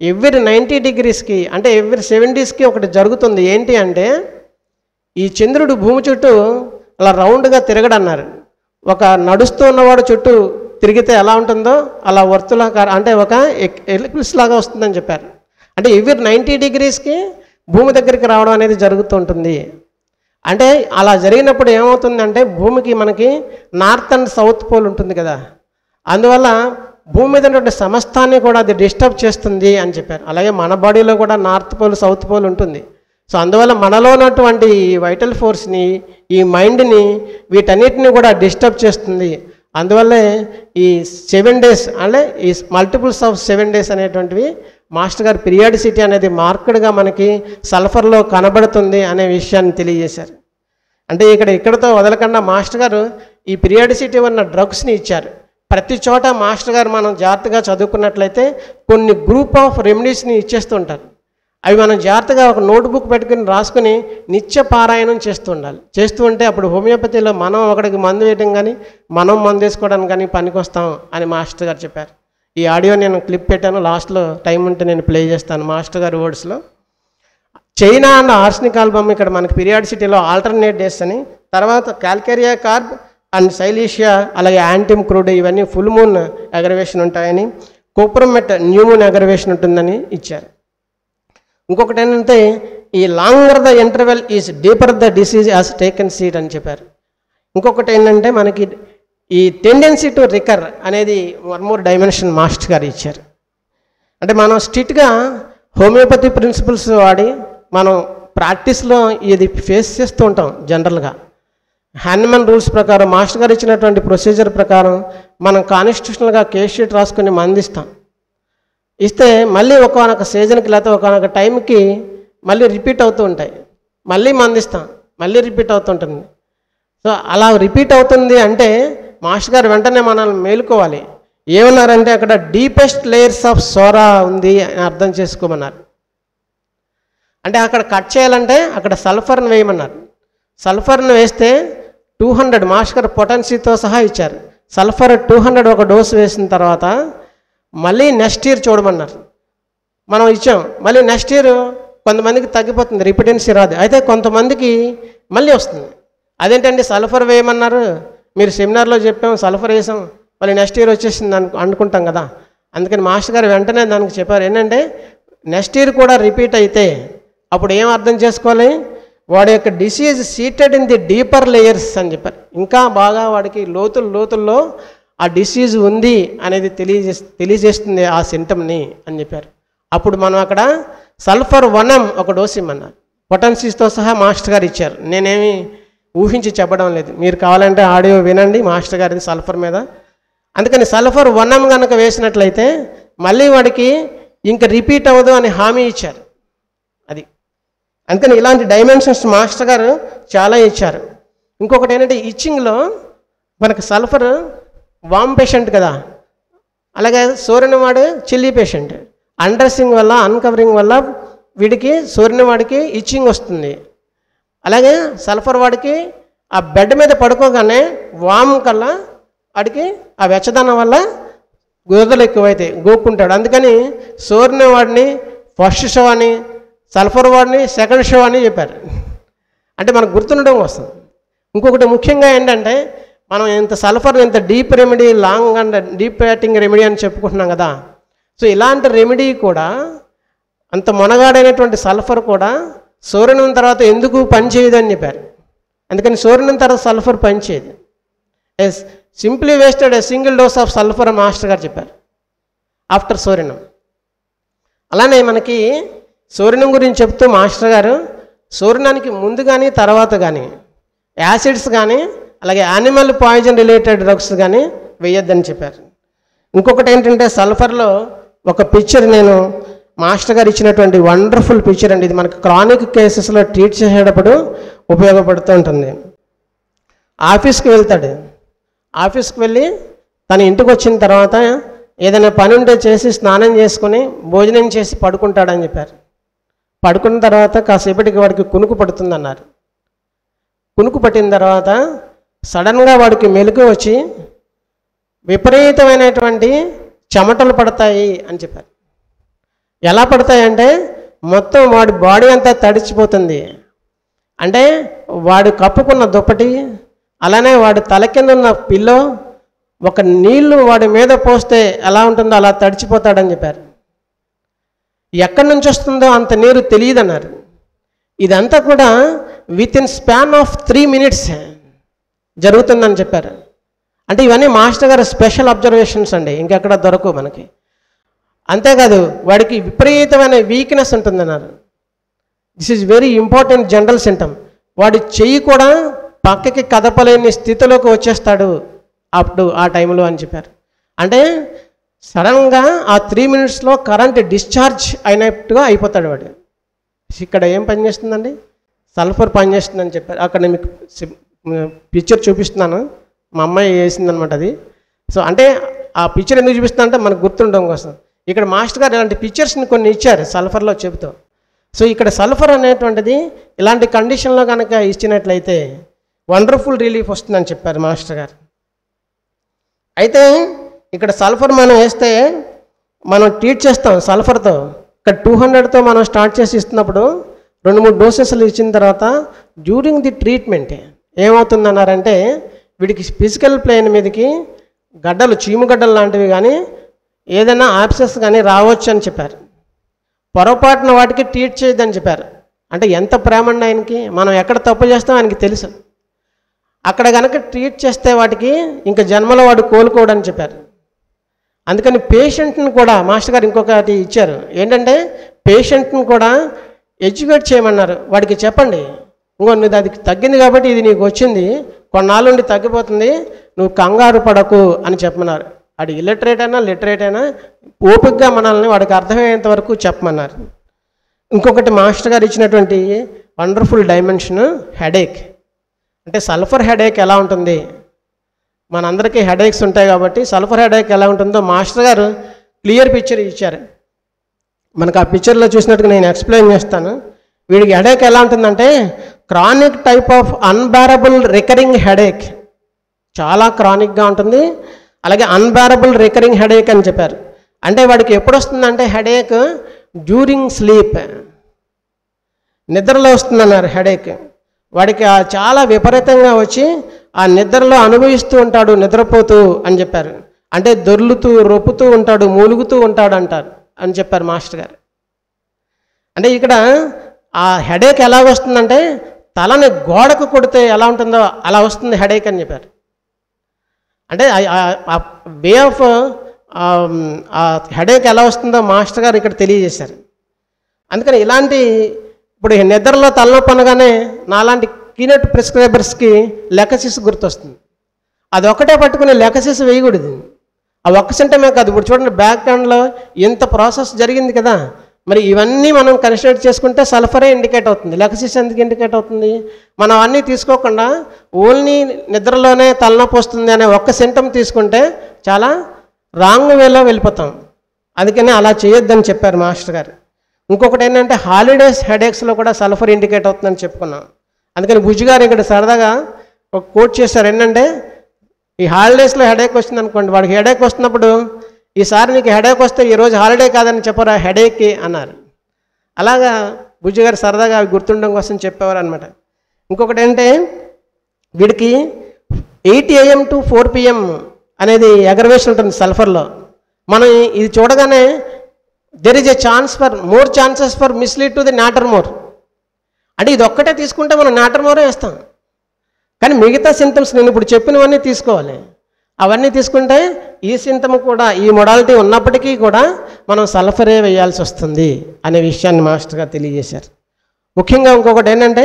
ఎవ్రీ 90 డిగ్రీస్కి అంటే ఎవ్రీ 7 డేస్కి ఒకటి జరుగుతుంది. ఏంటి అంటే ఈ చంద్రుడు భూమి చుట్టూ అలా రౌండ్గా తిరగడన్నారు. ఒక నడుస్తూ ఉన్నవాడు చుట్టూ తిరిగితే ఎలా ఉంటుందో అలా వర్తులాకార అంటే ఒక ఎలిప్స్ లాగా వస్తుందని చెప్పారు. అంటే ఎవ్రీ 90 డిగ్రీస్కి భూమి దగ్గరికి రావడం అనేది జరుగుతుంటుంది. అంటే అలా జరిగినప్పుడు ఏమవుతుందంటే భూమికి మనకి నార్త్ అండ్ సౌత్ పోల్ ఉంటుంది కదా, అందువల్ల భూమి మీద ఉన్నటువంటి సమస్తాన్ని కూడా అది డిస్టర్బ్ చేస్తుంది అని చెప్పారు. అలాగే మన బాడీలో కూడా నార్త్ పోల్ సౌత్ పోల్ ఉంటుంది. సో అందువల్ల మనలో ఉన్నటువంటి వైటల్ ఫోర్స్ని, ఈ మైండ్ని, వీటన్నిటిని కూడా డిస్టర్బ్ చేస్తుంది. అందువల్లే ఈ 7 డేస్ అంటే ఈ మల్టిపుల్స్ ఆఫ్ 7 డేస్ అనేటువంటివి మాస్టర్ గారు పీరియాడిసిటీ అనేది మార్కెడ్గా మనకి సల్ఫర్లో కనబడుతుంది అనే విషయాన్ని తెలియజేశారు. అంటే ఇక్కడతో వదలకుండా మాస్టర్ గారు ఈ పీరియాడిసిటీ ఉన్న డ్రగ్స్ని ఇచ్చారు. ప్రతి చోట మాస్టర్ గారు మనం జాగ్రత్తగా చదువుకున్నట్లయితే కొన్ని గ్రూప్ ఆఫ్ రెమెడీస్ని ఇచ్చేస్తుంటారు. అవి మనం జాగ్రత్తగా ఒక నోట్బుక్ పెట్టుకుని రాసుకుని నిత్య పారాయణం చేస్తూ ఉండాలి. చేస్తూ ఉంటే అప్పుడు హోమియోపతిలో మనం ఒకడికి మందు వేయడం కానీ మనం మందు వేసుకోవడానికి కానీ పనికొస్తాం అని మాస్టర్ గారు చెప్పారు. ఈ ఆడియో నేను క్లిప్ పెట్టాను, లాస్ట్లో టైం ఉంటే నేను ప్లే చేస్తాను మాస్టర్ గారి వర్డ్స్లో. చైనా అండ్ ఆర్సనిక్ ఆల్బమ్ ఇక్కడ మనకి పీరియాడిసిటీలో ఆల్టర్నేట్ డేస్ అని, తర్వాత క్యాల్కేరియా కార్బ్ అండ్ సైలీషియా, అలాగే యాంటిమ్ క్రూడ్ ఇవన్నీ ఫుల్ మూన్ అగ్రవేషన్ ఉంటాయని, కోప్రోమెట్ న్యూ మూన్ అగ్రవేషన్ ఉంటుందని ఇచ్చారు. ఇంకొకటి ఏంటంటే ఈ longer the interval is deeper the disease as taken seat అని చెప్పారు. ఇంకొకటి ఏంటంటే మనకి ఈ టెండెన్సీ టు రికర్ అనేది 1 more డైమెన్షన్ మాస్టర్ గారు ఇచ్చారు. అంటే మనం స్ట్రిక్ట్గా హోమియోపతి ప్రిన్సిపల్స్ వాడి మనం ప్రాక్టీస్లో ఇది ఫేస్ చేస్తూ ఉంటాం. జనరల్గా హ్యాన్మన్ రూల్స్ ప్రకారం మాస్టర్ గారు ఇచ్చినటువంటి ప్రొసీజర్ ప్రకారం మనం కాన్స్టిట్యూషనల్గా కేస్ షీట్ రాసుకుని మందిస్తాం. ఇస్తే మళ్ళీ ఒకనొక సీజన్కి లేకపోతే ఒకనొక టైంకి మళ్ళీ రిపీట్ అవుతూ ఉంటాయి. మళ్ళీ మందిస్తాం, మళ్ళీ రిపీట్ అవుతుంటుంది. సో అలా రిపీట్ అవుతుంది అంటే మాస్టర్ గారు వెంటనే మనల్ని మేలుకోవాలి. ఏమన్నారంటే అక్కడ డీపెస్ట్ లేయర్స్ ఆఫ్ సోరా ఉంది అని అర్థం చేసుకోమన్నారు. అంటే అక్కడ కట్ చేయాలంటే అక్కడ సల్ఫర్ని వేయమన్నారు. సల్ఫర్ని వేస్తే 200 మాస్టర్ గారు పొటెన్సీతో సహా ఇచ్చారు. సల్ఫర్ 200 ఒక డోసు వేసిన తర్వాత మళ్ళీ నెక్స్ట్ ఇయర్ చూడమన్నారు. మనం ఇచ్చాం, మళ్ళీ నెక్స్ట్ ఇయర్ కొంతమందికి తగ్గిపోతుంది, రిపిటెన్సీ రాదు. అయితే కొంతమందికి మళ్ళీ వస్తుంది. అదేంటండి సల్ఫర్ వేయమన్నారు, మీరు సెమినార్లో చెప్పాం సల్ఫర్ వేసాం, మళ్ళీ నెక్స్ట్ ఇయర్ వచ్చేసింది అనుకుంటాం కదా. అందుకని మాస్టర్ గారు వెంటనే దానికి చెప్పారు ఏంటంటే నెక్స్ట్ ఇయర్ కూడా రిపీట్ అయితే అప్పుడు ఏం అర్థం చేసుకోవాలి, వాడి యొక్క disease seated in the deeper layers అని చెప్పారు. ఇంకా బాగా వాడికి లోతుల్లో ఆ డిసీజ్ ఉంది అనేది తెలియజేస్తుంది ఆ సింటమ్ని అని చెప్పారు. అప్పుడు మనం అక్కడ సల్ఫర్ 1M ఒక డోసు ఇమ్మన్నారు. పొటెన్సీస్తో సహా మాస్టర్ గారు ఇచ్చారు. నేనేమి ఊహించి చెప్పడం లేదు, మీరు కావాలంటే ఆడియో వినండి మాస్టర్ గారిది సల్ఫర్ మీద. అందుకని సల్ఫర్ 1M కనుక వేసినట్లయితే మళ్ళీ వాడికి ఇంకా రిపీట్ అవ్వదు అని హామీ ఇచ్చారు. అది అందుకని ఇలాంటి డైమెన్షన్స్ మాస్టర్ గారు చాలా ఇచ్చారు. ఇంకొకటి ఏంటంటే ఇచ్చింగ్లో మనకు సల్ఫర్ వామ్ పేషెంట్ కదా, అలాగే సోరిన వాడు చిల్లీ పేషెంట్. అండ్రెస్సింగ్ వల్ల అన్కవరింగ్ వల్ల వీడికి సోరిన వాడికి ఇచ్చింగ్ వస్తుంది. అలాగే సల్ఫర్ వాడికి ఆ బెడ్ మీద పడుకోగానే వామ్ కల్లా వాడికి ఆ వెచ్చదనం వల్ల గురదలు ఎక్కువైతాయి, గోక్కుంటాడు. అందుకని సోరిన వాడిని ఫస్ట్ షో అని, సల్ఫర్ వాడిని సెకండ్ షో అని చెప్పారు. అంటే మనకు గుర్తుండడం వస్తుంది. ఇంకొకటి ముఖ్యంగా ఏంటంటే మనం ఇంత సల్ఫర్ ఇంత deep remedy, long and deep acting remedy అని చెప్పుకుంటున్నాం కదా. సో ఇలాంటి రెమెడీ కూడా అంత మొనగాడైనటువంటి సల్ఫర్ కూడా సోరినం తర్వాత ఎందుకు పనిచేయదు అని చెప్పారు. అందుకని సోరినం తర్వాత సల్ఫర్ పనిచేయదు. Is simply wasted a single dose of sulphur master గారు చెప్పారు ఆఫ్టర్ సోరినం. అలానే మనకి సోరినం గురించి చెప్తూ మాస్టర్ గారు సోరినానికి ముందు కానీ తర్వాత కానీ యాసిడ్స్ కానీ అలాగే యానిమల్ పాయిజన్ రిలేటెడ్ డ్రగ్స్ కానీ వేయొద్దని చెప్పారు. ఇంకొకటి ఏంటంటే సల్ఫర్లో ఒక పిక్చర్ నేను మాస్టర్ గారు ఇచ్చినటువంటి వండర్ఫుల్ పిక్చర్ అండి. ఇది మనకు క్రానిక్ కేసెస్లో ట్రీట్ చేసేటప్పుడు ఉపయోగపడుతూ ఉంటుంది. ఆఫీస్కి వెళ్తాడు, ఆఫీస్కి వెళ్ళి తన ఇంటికి వచ్చిన తర్వాత ఏదైనా పని ఉంటే చేసి స్నానం చేసుకొని భోజనం చేసి పడుకుంటాడని చెప్పారు. పడుకున్న తర్వాత కాసేపటికి వాడికి కునుకు పడుతుందన్నారు. కునుకు పట్టిన తర్వాత సడన్గా వాడికి మెలకు వచ్చి విపరీతమైనటువంటి చెమటలు పడతాయి అని చెప్పారు. ఎలా పడతాయంటే మొత్తం వాడి బాడీ అంతా తడిచిపోతుంది. అంటే వాడు కప్పుకున్న దుప్పటి, అలానే వాడి తల కింద ఉన్న పిల్లో, ఒక నీళ్లు వాడి మీద పోస్తే ఎలా ఉంటుందో అలా తడిచిపోతాడని చెప్పారు. ఎక్కడి నుంచి వస్తుందో అంత నీరు తెలియదన్నారు. ఇదంతా కూడా with in span of 3 minutes జరుగుతుందని చెప్పారు. అంటే ఇవన్నీ మాస్టర్ గారు స్పెషల్ అబ్జర్వేషన్స్ అండి, ఇంకెక్కడ దొరకవు మనకి. అంతేకాదు వాడికి విపరీతమైన వీక్నెస్ ఉంటుందన్నారు. This is very important general symptom. వాడి చెయ్యి కూడా పక్కకి కదపలేని స్థితిలోకి వచ్చేస్తాడు అప్పుడు ఆ టైంలో అని చెప్పారు. అంటే సడన్గా ఆ 3 minutesలో కరెంట్ డిశ్చార్జ్ అయినట్టుగా అయిపోతాడు వాడు. ఇక్కడ ఏం పనిచేస్తుందండి? సల్ఫర్ పనిచేస్తుందని చెప్పారు. అక్కడ నేను మీకు పిక్చర్ చూపిస్తున్నాను, మా అమ్మాయి వేసిందనమాట అది. సో అంటే ఆ పిక్చర్ ఎందుకు చూపిస్తున్నా అంటే మనకు గుర్తుండడం కోసం. ఇక్కడ మాస్టర్ గారు ఇలాంటి పిక్చర్స్ని కొన్ని ఇచ్చారు సల్ఫర్లో చెబుతూ. సో ఇక్కడ సల్ఫర్ అనేటువంటిది ఇలాంటి కండిషన్లో కనుక ఇచ్చినట్లయితే వండర్ఫుల్ రిలీఫ్ వస్తుందని చెప్పారు మాస్టర్ గారు. అయితే ఇక్కడ సల్ఫర్ మనం వేస్తే మనం ట్రీట్ చేస్తాం సల్ఫర్తో. ఇక్కడ 200తో మనం స్టార్ట్ చేసి ఇస్తున్నప్పుడు 2-3 డోసెస్లు ఇచ్చిన తర్వాత డ్యూరింగ్ ది ట్రీట్మెంట్ ఏమవుతుందన్నారంటే వీడికి ఫిజికల్ ప్లేన్ మీదకి గడ్డలు, చీముగడ్డలు లాంటివి కానీ ఏదైనా ఆప్సెస్ కానీ రావచ్చు అని చెప్పారు. పొరపాటున వాటికి ట్రీట్ చేయొద్దని చెప్పారు. అంటే ఎంత ప్రేమ అండి ఆయనకి, మనం ఎక్కడ తప్పు చేస్తాం ఆయనకి తెలుసు. అక్కడ కనుక ట్రీట్ చేస్తే వాటికి ఇంకా జన్మలో వాడు కోలుకోవడని చెప్పారు. అందుకని పేషెంట్ని కూడా మాస్టర్ గారు ఇంకొకటి ఇచ్చారు. ఏంటంటే పేషెంట్ని కూడా ఎడ్యుకేట్ చేయమన్నారు. వాడికి చెప్పండి, ఇంకో నీది అది తగ్గింది కాబట్టి ఇది నీకు వచ్చింది, కొన్నాళ్ళ నుండి తగ్గిపోతుంది, నువ్వు కంగారు పడకు అని చెప్పమన్నారు. వాడు ఇలిటరేట్ అయినా లిటరేట్ అయినా ఓపికగా మనల్ని వాడికి అర్థమయ్యేంత వరకు చెప్పమన్నారు. ఇంకొకటి మాస్టర్ గారు ఇచ్చినటువంటి వండర్ఫుల్ డైమెన్షన్ హెడేక్. అంటే సల్ఫర్ హెడేక్ ఎలా ఉంటుంది, మనందరికీ హెడేక్స్ ఉంటాయి కాబట్టి సల్ఫర్ హెడేక్ ఎలా ఉంటుందో మాస్టర్ గారు క్లియర్ పిక్చర్ ఇచ్చారు. మనకు ఆ పిక్చర్లో చూసినట్టుగా నేను ఎక్స్ప్లెయిన్ చేస్తాను. వీడికి హెడేక్ ఎలా ఉంటుందంటే chronic type of unbearable recurring headache, చాలా క్రానిక్గా ఉంటుంది. అలాగే అన్బేరబుల్ రికరింగ్ హెడేక్ అని చెప్పారు. అంటే వాడికి ఎప్పుడు వస్తుందంటే హెడేక్ డ్యూరింగ్ స్లీప్, నిద్రలో వస్తుందన్నారు హెడేక్. వాడికి చాలా విపరీతంగా వచ్చి ఆ నిద్రలో అనుభవిస్తూ ఉంటాడు నిద్రపోతూ అని చెప్పారు. అంటే దొర్లుతూ రొప్పుతూ ఉంటాడు, మూలుగుతూ ఉంటాడు అంటారు అని చెప్పారు మాస్టర్ గారు. అంటే ఇక్కడ ఆ హెడేక్ ఎలా వస్తుందంటే తలని గోడకు కొడితే ఎలా ఉంటుందో అలా వస్తుంది హెడేక్ అని చెప్పారు. అంటే వే ఆఫ్ ఆ హెడేక్ ఎలా వస్తుందో మాస్టర్ గారు ఇక్కడ తెలియజేశారు. అందుకని ఇలాంటి ఇప్పుడు నిద్రలో తలనొప్పి అనగానే నాలాంటి కీనట్ ప్రిస్క్రైబర్స్కి లెకసిస్ గుర్తొస్తుంది. అది ఒకటే పట్టుకుని లెకసిస్ వేయకూడదు. ఆ ఒక్క సింటమే కాదు, ఇప్పుడు చూడండి బ్యాక్ హ్యాండ్లో ఎంత ప్రాసెస్ జరిగింది కదా. మరి ఇవన్నీ మనం కన్సిడర్ చేసుకుంటే సల్ఫరే ఇండికేట్ అవుతుంది. లెకసిస్ ఎందుకు ఇండికేట్ అవుతుంది? మనం అన్నీ తీసుకోకుండా ఓన్లీ నిద్రలోనే తలనొప్పి వస్తుంది అనే ఒక్క సింటమ్ తీసుకుంటే చాలా రాంగ్ వేలో వెళ్ళిపోతాం. అందుకని అలా చేయొద్దని చెప్పారు మాస్టర్ గారు. ఇంకొకటి ఏంటంటే హాలిడేస్ హెడేక్స్లో కూడా సల్ఫర్ ఇండికేట్ అవుతుందని చెప్పుకున్నాం. అందుకని బుజ్జి గారు ఇక్కడ సరదాగా ఒక కోట్ చేశారు. ఏంటంటే ఈ హాలిడేస్లో హెడేక్ వచ్చింది అనుకోండి, వాడికి హెడేక్ వస్తున్నప్పుడు ఈసారి నీకు హెడేక్ వస్తే ఈరోజు హాలిడే కాదని చెప్పరా హెడేక్కి అన్నారు. అలాగా బుజ్జి గారు సరదాగా అవి గుర్తుండడం కోసం చెప్పేవారు అనమాట. ఇంకొకటి ఏంటంటే వీడికి 8 AM to 4 PM అనేది అగ్రవేషన్ ఉంటుంది సల్ఫర్లో. మనం ఇది చూడగానే there is a chance for more chances for mislead to the నాటర్మోర్. అంటే ఇది ఒక్కటే తీసుకుంటే మనం నాటర్మోరే వేస్తాం. కానీ మిగతా సింటమ్స్ నేను ఇప్పుడు చెప్పినవన్నీ తీసుకోవాలి. అవన్నీ తీసుకుంటే ఈ సింటమ్ కూడా ఈ మొడాలిటీ ఉన్నప్పటికీ కూడా మనం సల్ఫరే వేయాల్సి వస్తుంది అనే విషయాన్ని మాస్టర్ గారు తెలియజేశారు. ముఖ్యంగా ఇంకొకటి ఏంటంటే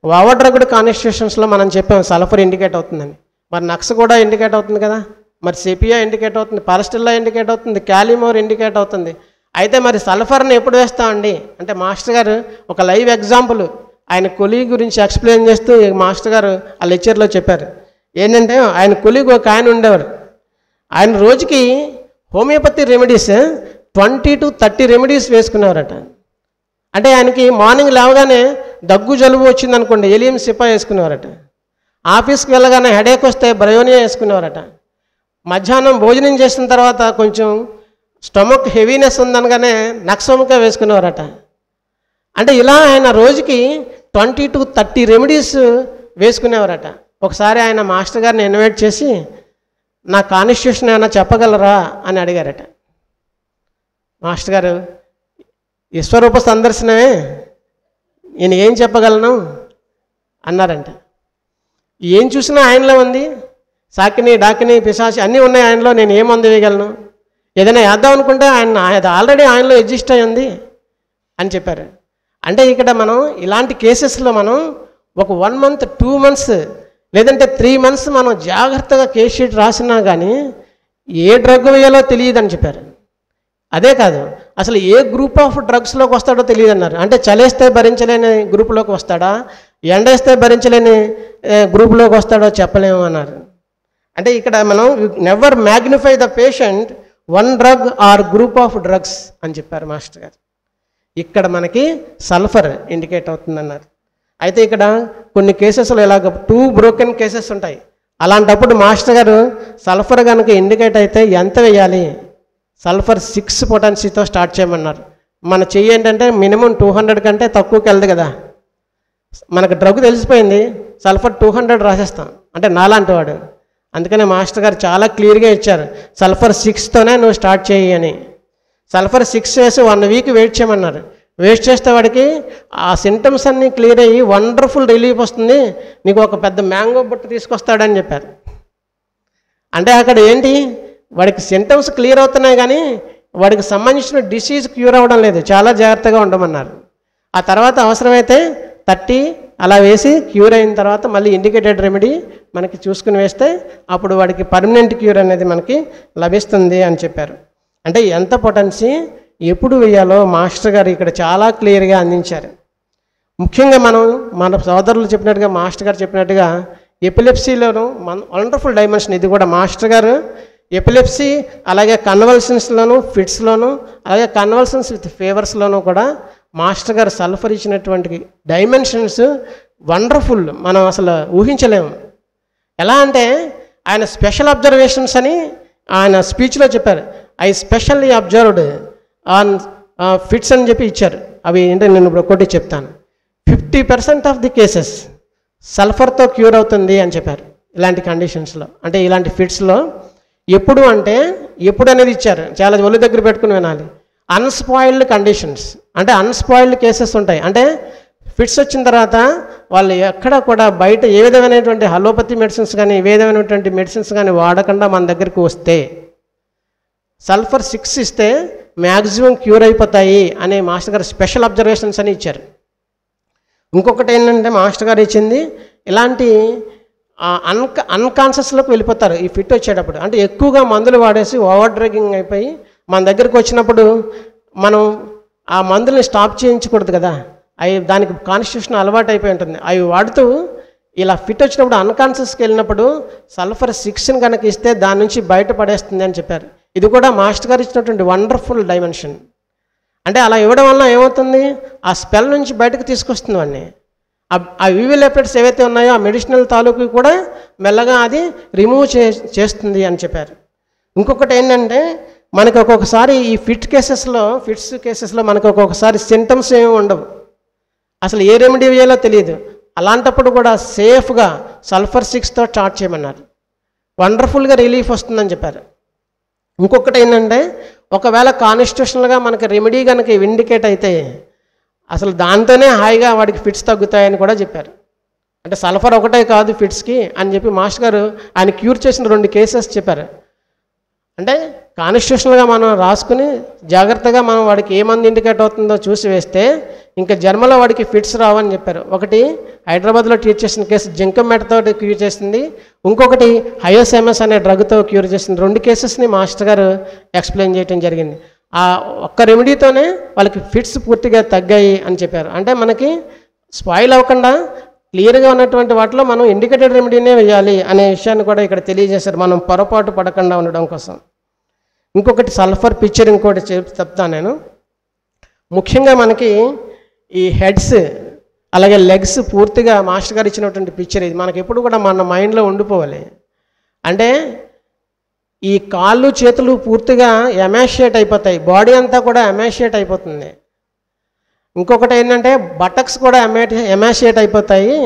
ఓవర్ డ్రగ్డ్ కాన్స్టిట్యూషన్స్లో మనం చెప్పాం సల్ఫర్ ఇండికేట్ అవుతుందని. మరి నక్స్ కూడా ఇండికేట్ అవుతుంది కదా, మరి సెపియా ఇండికేట్ అవుతుంది, పారస్టిల్లా ఇండికేట్ అవుతుంది, క్యాలిమోర్ ఇండికేట్ అవుతుంది. అయితే మరి సల్ఫర్ని ఎప్పుడు వేస్తామండి అంటే మాస్టర్ గారు ఒక లైవ్ ఎగ్జాంపుల్ ఆయన కొలీగ్ గురించి ఎక్స్ప్లెయిన్ చేస్తూ మాస్టర్ గారు ఆ లెక్చర్లో చెప్పారు. ఏంటంటే ఆయన కొలీగ్ ఒక ఆయన ఉండేవారు. ఆయన రోజుకి హోమియోపతి రెమెడీస్ 20 to 30 రెమెడీస్ వేసుకునేవారట. అంటే ఆయనకి మార్నింగ్ లేవగానే దగ్గు జలుబు వచ్చిందనుకోండి ఎలియం సిపా వేసుకునేవారట. ఆఫీస్కి వెళ్ళగానే హెడేక్ వస్తే బ్రయోనియా వేసుకునేవారట. మధ్యాహ్నం భోజనం చేసిన తర్వాత కొంచెం స్టమక్ హెవీనెస్ ఉందనగానే నక్సోమికా వేసుకునేవారట. అంటే ఇలా ఆయన రోజుకి 20 to 30 రెమెడీస్ వేసుకునేవారట. ఒకసారి ఆయన మాస్టర్ గారిని ఇన్వైట్ చేసి నా కాన్స్టిట్యూషన్ ఏమైనా చెప్పగలరా అని అడిగారట. మాస్టర్ గారు విశ్వరూప సందర్శనమే, నేను ఏం చెప్పగలను అన్నారంట. ఏం చూసినా ఆయనలో ఉంది, సాకిని డాకిని పిశాచి అన్నీ ఉన్నాయి ఆయనలో, నేను ఏం మందు వేయగలను, ఏదైనా వేద్దాం అనుకుంటే అది ఆల్రెడీ ఆయనలో ఎగ్జిస్ట్ అయి ఉంది అని చెప్పారు. అంటే ఇక్కడ మనం ఇలాంటి కేసెస్లో మనం ఒక 1 month 2 months లేదంటే 3 months మనం జాగ్రత్తగా కేస్ షీట్ రాసినా కానీ ఏ డ్రగ్ వేయాలో తెలియదని చెప్పారు. అదే కాదు అసలు ఏ గ్రూప్ ఆఫ్ డ్రగ్స్లోకి వస్తాడో తెలియదు అన్నారు. అంటే చలేస్తే భరించలేని గ్రూపులోకి వస్తాడా, ఎండేస్తే భరించలేని గ్రూపులోకి వస్తాడో చెప్పలేము అన్నారు. అంటే ఇక్కడ మనం never magnify the patient 1 drug or group of drugs అని చెప్పారు మాస్టర్ గారు. ఇక్కడ మనకి సల్ఫర్ ఇండికేట్ అవుతుందన్నారు. అయితే ఇక్కడ కొన్ని కేసెస్లో ఇలాగ 2 broken కేసెస్ ఉంటాయి. అలాంటప్పుడు మాస్టర్ గారు సల్ఫర్ కనుక ఇండికేట్ అయితే ఎంత వేయాలి, సల్ఫర్ 6 పొటెన్సీతో స్టార్ట్ చేయమన్నారు. మన చెయ్యి ఏంటంటే మినిమం 200 కంటే తక్కువకి వెళ్ళదు కదా, మనకు డ్రగ్ తెలిసిపోయింది, సల్ఫర్ 200 రాసేస్తాం అంటే నాలాంటి వాడు. అందుకనే మాస్టర్ గారు చాలా క్లియర్గా ఇచ్చారు, సల్ఫర్ 6తోనే నువ్వు స్టార్ట్ చేయి అని. సల్ఫర్ 6 వేసి 1 week వెయిట్ చేయమన్నారు. వెయిట్ చేస్తే వాడికి ఆ సింటమ్స్ అన్నీ క్లియర్ అయ్యి వండర్ఫుల్ రిలీఫ్ వస్తుంది, నీకు ఒక పెద్ద మ్యాంగో బుట్ట తీసుకొస్తాడని చెప్పారు. అంటే అక్కడ ఏంటి, వాడికి సింటమ్స్ క్లియర్ అవుతున్నాయి కానీ వాడికి సంబంధించిన డిసీజ్ క్యూర్ అవ్వడం లేదు, చాలా జాగ్రత్తగా ఉండమన్నారు. ఆ తర్వాత అవసరమైతే 30 అలా వేసి క్యూర్ అయిన తర్వాత మళ్ళీ ఇండికేటెడ్ రెమెడీ మనకి చూసుకుని వేస్తే అప్పుడు వాడికి పర్మనెంట్ క్యూర్ అనేది మనకి లభిస్తుంది అని చెప్పారు. అంటే ఎంత పొటెన్సీ ఎప్పుడు వేయాలో మాస్టర్ గారు ఇక్కడ చాలా క్లియర్గా అందించారు. ముఖ్యంగా మన సోదరులు చెప్పినట్టుగా మాస్టర్ గారు చెప్పినట్టుగా ఎపిలెప్సీలోను వండర్ఫుల్ డైమెన్షన్ ఇది కూడా. మాస్టర్ గారు ఎపిలెప్సీ అలాగే కన్వల్షన్స్లోను ఫిట్స్లోను అలాగే కన్వల్షన్స్ విత్ ఫీవర్స్లోనూ కూడా మాస్టర్ గారు సల్ఫర్ ఇచ్చినటువంటి డైమెన్షన్స్ వండర్ఫుల్, మనం అసలు ఊహించలేము. ఎలా అంటే ఆయన స్పెషల్ అబ్జర్వేషన్స్ అని ఆయన స్పీచ్లో చెప్పారు. I specially observed on fits అని చెప్పి ఇచ్చారు. అవి ఏంటంటే నేను ఇప్పుడు ఒకటి చెప్తాను. 50% ఆఫ్ ది కేసెస్ సల్ఫర్తో క్యూర్ అవుతుంది అని చెప్పారు ఇలాంటి కండిషన్స్లో. అంటే ఇలాంటి ఫిట్స్లో ఎప్పుడు అంటే ఎప్పుడు అనేది ఇచ్చారు, చాలా ఒళ్ళు దగ్గర పెట్టుకుని వినాలి. అన్స్పాయిల్డ్ కండిషన్స్ అంటే అన్స్పాయిల్డ్ కేసెస్ ఉంటాయి. అంటే ఫిట్స్ వచ్చిన తర్వాత వాళ్ళు ఎక్కడ కూడా బయట ఏ విధమైనటువంటి అలోపతి మెడిసిన్స్ కానీ ఏ విధమైనటువంటి మెడిసిన్స్ కానీ వాడకుండా మన దగ్గరికి వస్తే సల్ఫర్ 6 ఇస్తే మ్యాక్సిమం క్యూర్ అయిపోతాయి అనే మాస్టర్ గారు స్పెషల్ అబ్జర్వేషన్స్ అని ఇచ్చారు. ఇంకొకటి ఏంటంటే మాస్టర్ గారు ఇచ్చింది ఇలాంటి అన్కాన్షియస్లోకి వెళ్ళిపోతారు ఈ ఫిట్ వచ్చేటప్పుడు. అంటే ఎక్కువగా మందులు వాడేసి ఓవర్ డ్రగ్గింగ్ అయిపోయి మన దగ్గరికి వచ్చినప్పుడు మనం ఆ మందుల్ని స్టాప్ చేయించకూడదు కదా, అవి దానికి కాన్స్టిట్యూషన్ అలవాటు అయిపోయి ఉంటుంది. అవి వాడుతూ ఇలా ఫిట్ వచ్చినప్పుడు అన్కాన్షియస్కి వెళ్ళినప్పుడు సల్ఫర్ 6ని కనుక ఇస్తే దాని నుంచి బయటపడేస్తుంది అని చెప్పారు. ఇది కూడా మాస్టర్ గారు ఇచ్చినటువంటి వండర్ఫుల్ డైమెన్షన్. అంటే అలా ఇవ్వడం వల్ల ఏమవుతుంది, ఆ స్పెల్ నుంచి బయటకు తీసుకొస్తుంది వాడిని. ఆ వివిల్ ఎఫెక్ట్స్ ఏవైతే ఉన్నాయో ఆ మెడిసినల్ తాలూకు కూడా మెల్లగా అది రిమూవ్ చేస్తుంది అని చెప్పారు. ఇంకొకటి ఏంటంటే మనకు ఒక్కొక్కసారి ఈ ఫిట్స్ కేసెస్లో మనకు ఒక్కొక్కసారి సింటమ్స్ ఏమి ఉండవు, అసలు ఏ రెమెడీ వేయాలో తెలియదు. అలాంటప్పుడు కూడా సేఫ్గా సల్ఫర్ 6తో స్టార్ట్ చేయమన్నారు. వండర్ఫుల్గా రిలీఫ్ వస్తుందని చెప్పారు. ఇంకొకటి ఏంటంటే ఒకవేళ కాన్స్టిట్యూషనల్గా మనకి రెమెడీ కనుక ఇండికేట్ అయితే అసలు దాంతోనే హాయిగా వాడికి ఫిట్స్ తగ్గుతాయని కూడా చెప్పారు. అంటే సల్ఫర్ ఒకటే కాదు ఫిట్స్కి అని చెప్పి మాస్టర్ గారు ఆయన క్యూర్ చేసిన 2 కేసెస్ చెప్పారు. అంటే కాన్స్టిట్యూషనల్గా మనం రాసుకుని జాగ్రత్తగా మనం వాడికి ఏ మంది ఇండికేట్ అవుతుందో చూసి వేస్తే ఇంకా జన్మలో వాడికి ఫిట్స్ రావని చెప్పారు. ఒకటి హైదరాబాద్లో ట్రీట్ చేసిన కేసు జింకమెటతో క్యూర్ చేసింది, ఇంకొకటి హయోసెమస్ అనే డ్రగ్తో క్యూర్ చేసింది. 2 కేసెస్ని మాస్టర్ గారు ఎక్స్ప్లెయిన్ చేయడం జరిగింది. ఆ ఒక్క రెమెడీతోనే వాళ్ళకి ఫిట్స్ పూర్తిగా తగ్గాయి అని చెప్పారు. అంటే మనకి స్పాయిల్ అవ్వకుండా క్లియర్గా ఉన్నటువంటి వాటిలో మనం ఇండికేటెడ్ రెమెడీనే వేయాలి అనే విషయాన్ని కూడా ఇక్కడ తెలియజేశారు, మనం పొరపాటు పడకుండా ఉండడం కోసం. ఇంకొకటి సల్ఫర్ పిక్చర్ ఇంకోటి చెప్తాను నేను. ముఖ్యంగా మనకి ఈ హెడ్స్ అలాగే లెగ్స్ పూర్తిగా మాస్టర్ గారు ఇచ్చినటువంటి పిక్చర్ ఇది మనకి ఎప్పుడు కూడా మన మైండ్లో ఉండిపోవాలి. అంటే ఈ కాళ్ళు చేతులు పూర్తిగా ఎమాషియేట్ అయిపోతాయి, బాడీ అంతా కూడా ఎమాషియేట్ అయిపోతుంది. ఇంకొకటి ఏంటంటే బటక్స్ కూడా ఎమాషియేట్ అయిపోతాయి.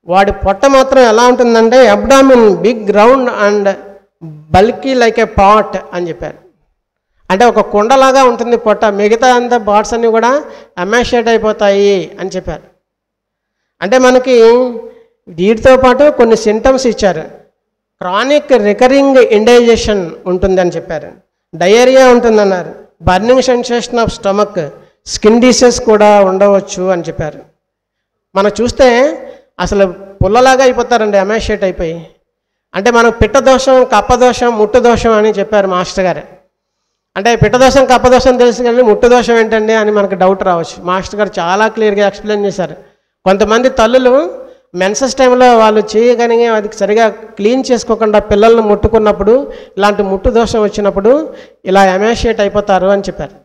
వాడి పొట్ట మాత్రం ఎలా ఉంటుందంటే abdomen big round and bulky like a pot అని చెప్పారు. అంటే ఒక కుండలాగా ఉంటుంది పొట్ట, మిగతా అంతా పార్ట్స్ అన్నీ కూడా ఎమాషియేట్ అయిపోతాయి అని చెప్పారు. అంటే మనకి వీటితో పాటు కొన్ని సింటమ్స్ ఇచ్చారు. క్రానిక్ రికరింగ్ ఇండైజెషన్ ఉంటుందని చెప్పారు, డయేరియా ఉంటుందన్నారు, burning sensation of stomach, skin disease కూడా ఉండవచ్చు అని చెప్పారు. మనం చూస్తే అసలు పుల్లలాగా అయిపోతారండి ఎమాషియేట్ అయిపోయి. అంటే మనం పిట్టదోషం, కప్పదోషం, ముట్టుదోషం అని చెప్పారు మాస్టర్ గారు. అంటే పిట్టదోషం కప్పదోషం తెలుసు కానీ ముట్టుదోషం ఏంటండి అని మనకు డౌట్ రావచ్చు. మాస్టర్ గారు చాలా క్లియర్గా ఎక్స్ప్లెయిన్ చేశారు. కొంతమంది తల్లులు మెన్సెస్ టైంలో వాళ్ళు చేయగలిగే అది సరిగా క్లీన్ చేసుకోకుండా పిల్లల్ని ముట్టుకున్నప్పుడు ఇలాంటి ముట్టు దోషం వచ్చినప్పుడు ఇలా ఎమాషియేట్ అయిపోతారు అని చెప్పారు.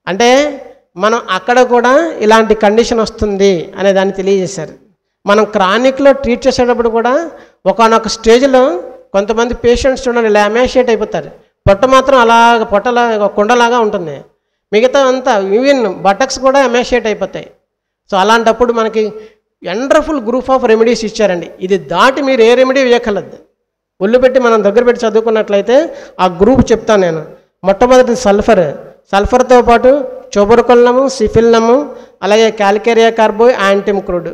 అంటే మనం అక్కడ కూడా ఇలాంటి కండిషన్ వస్తుంది అనే దాన్ని తెలియజేశారు. మనం క్రానిక్లో ట్రీట్ చేసేటప్పుడు కూడా ఒకనొక స్టేజ్లో కొంతమంది పేషెంట్స్ చూడండి ఇలా ఎమాషియేట్ అయిపోతారు, పొట్ట మాత్రం అలాగ పొట్టలాగా కుండలాగా ఉంటుంది, మిగతా అంతా ఈవెన్ బటక్స్ కూడా ఎమాషియేట్ అయిపోతాయి. సో అలాంటప్పుడు మనకి వండర్ఫుల్ గ్రూప్ ఆఫ్ రెమెడీస్ ఇచ్చారండి. ఇది దాటి మీరు ఏ రెమెడీ వేయగలదు. ఒళ్ళు పెట్టి మనం దగ్గర పెట్టి చదువుకున్నట్లయితే ఆ గ్రూప్ చెప్తాను నేను. మొట్టమొదటి సల్ఫర్తో పాటు చొబరుకొల్లము, సిఫిల్నము, అలాగే క్యాల్కేరియా కార్బో, యాంటిమ్ క్రూడ్.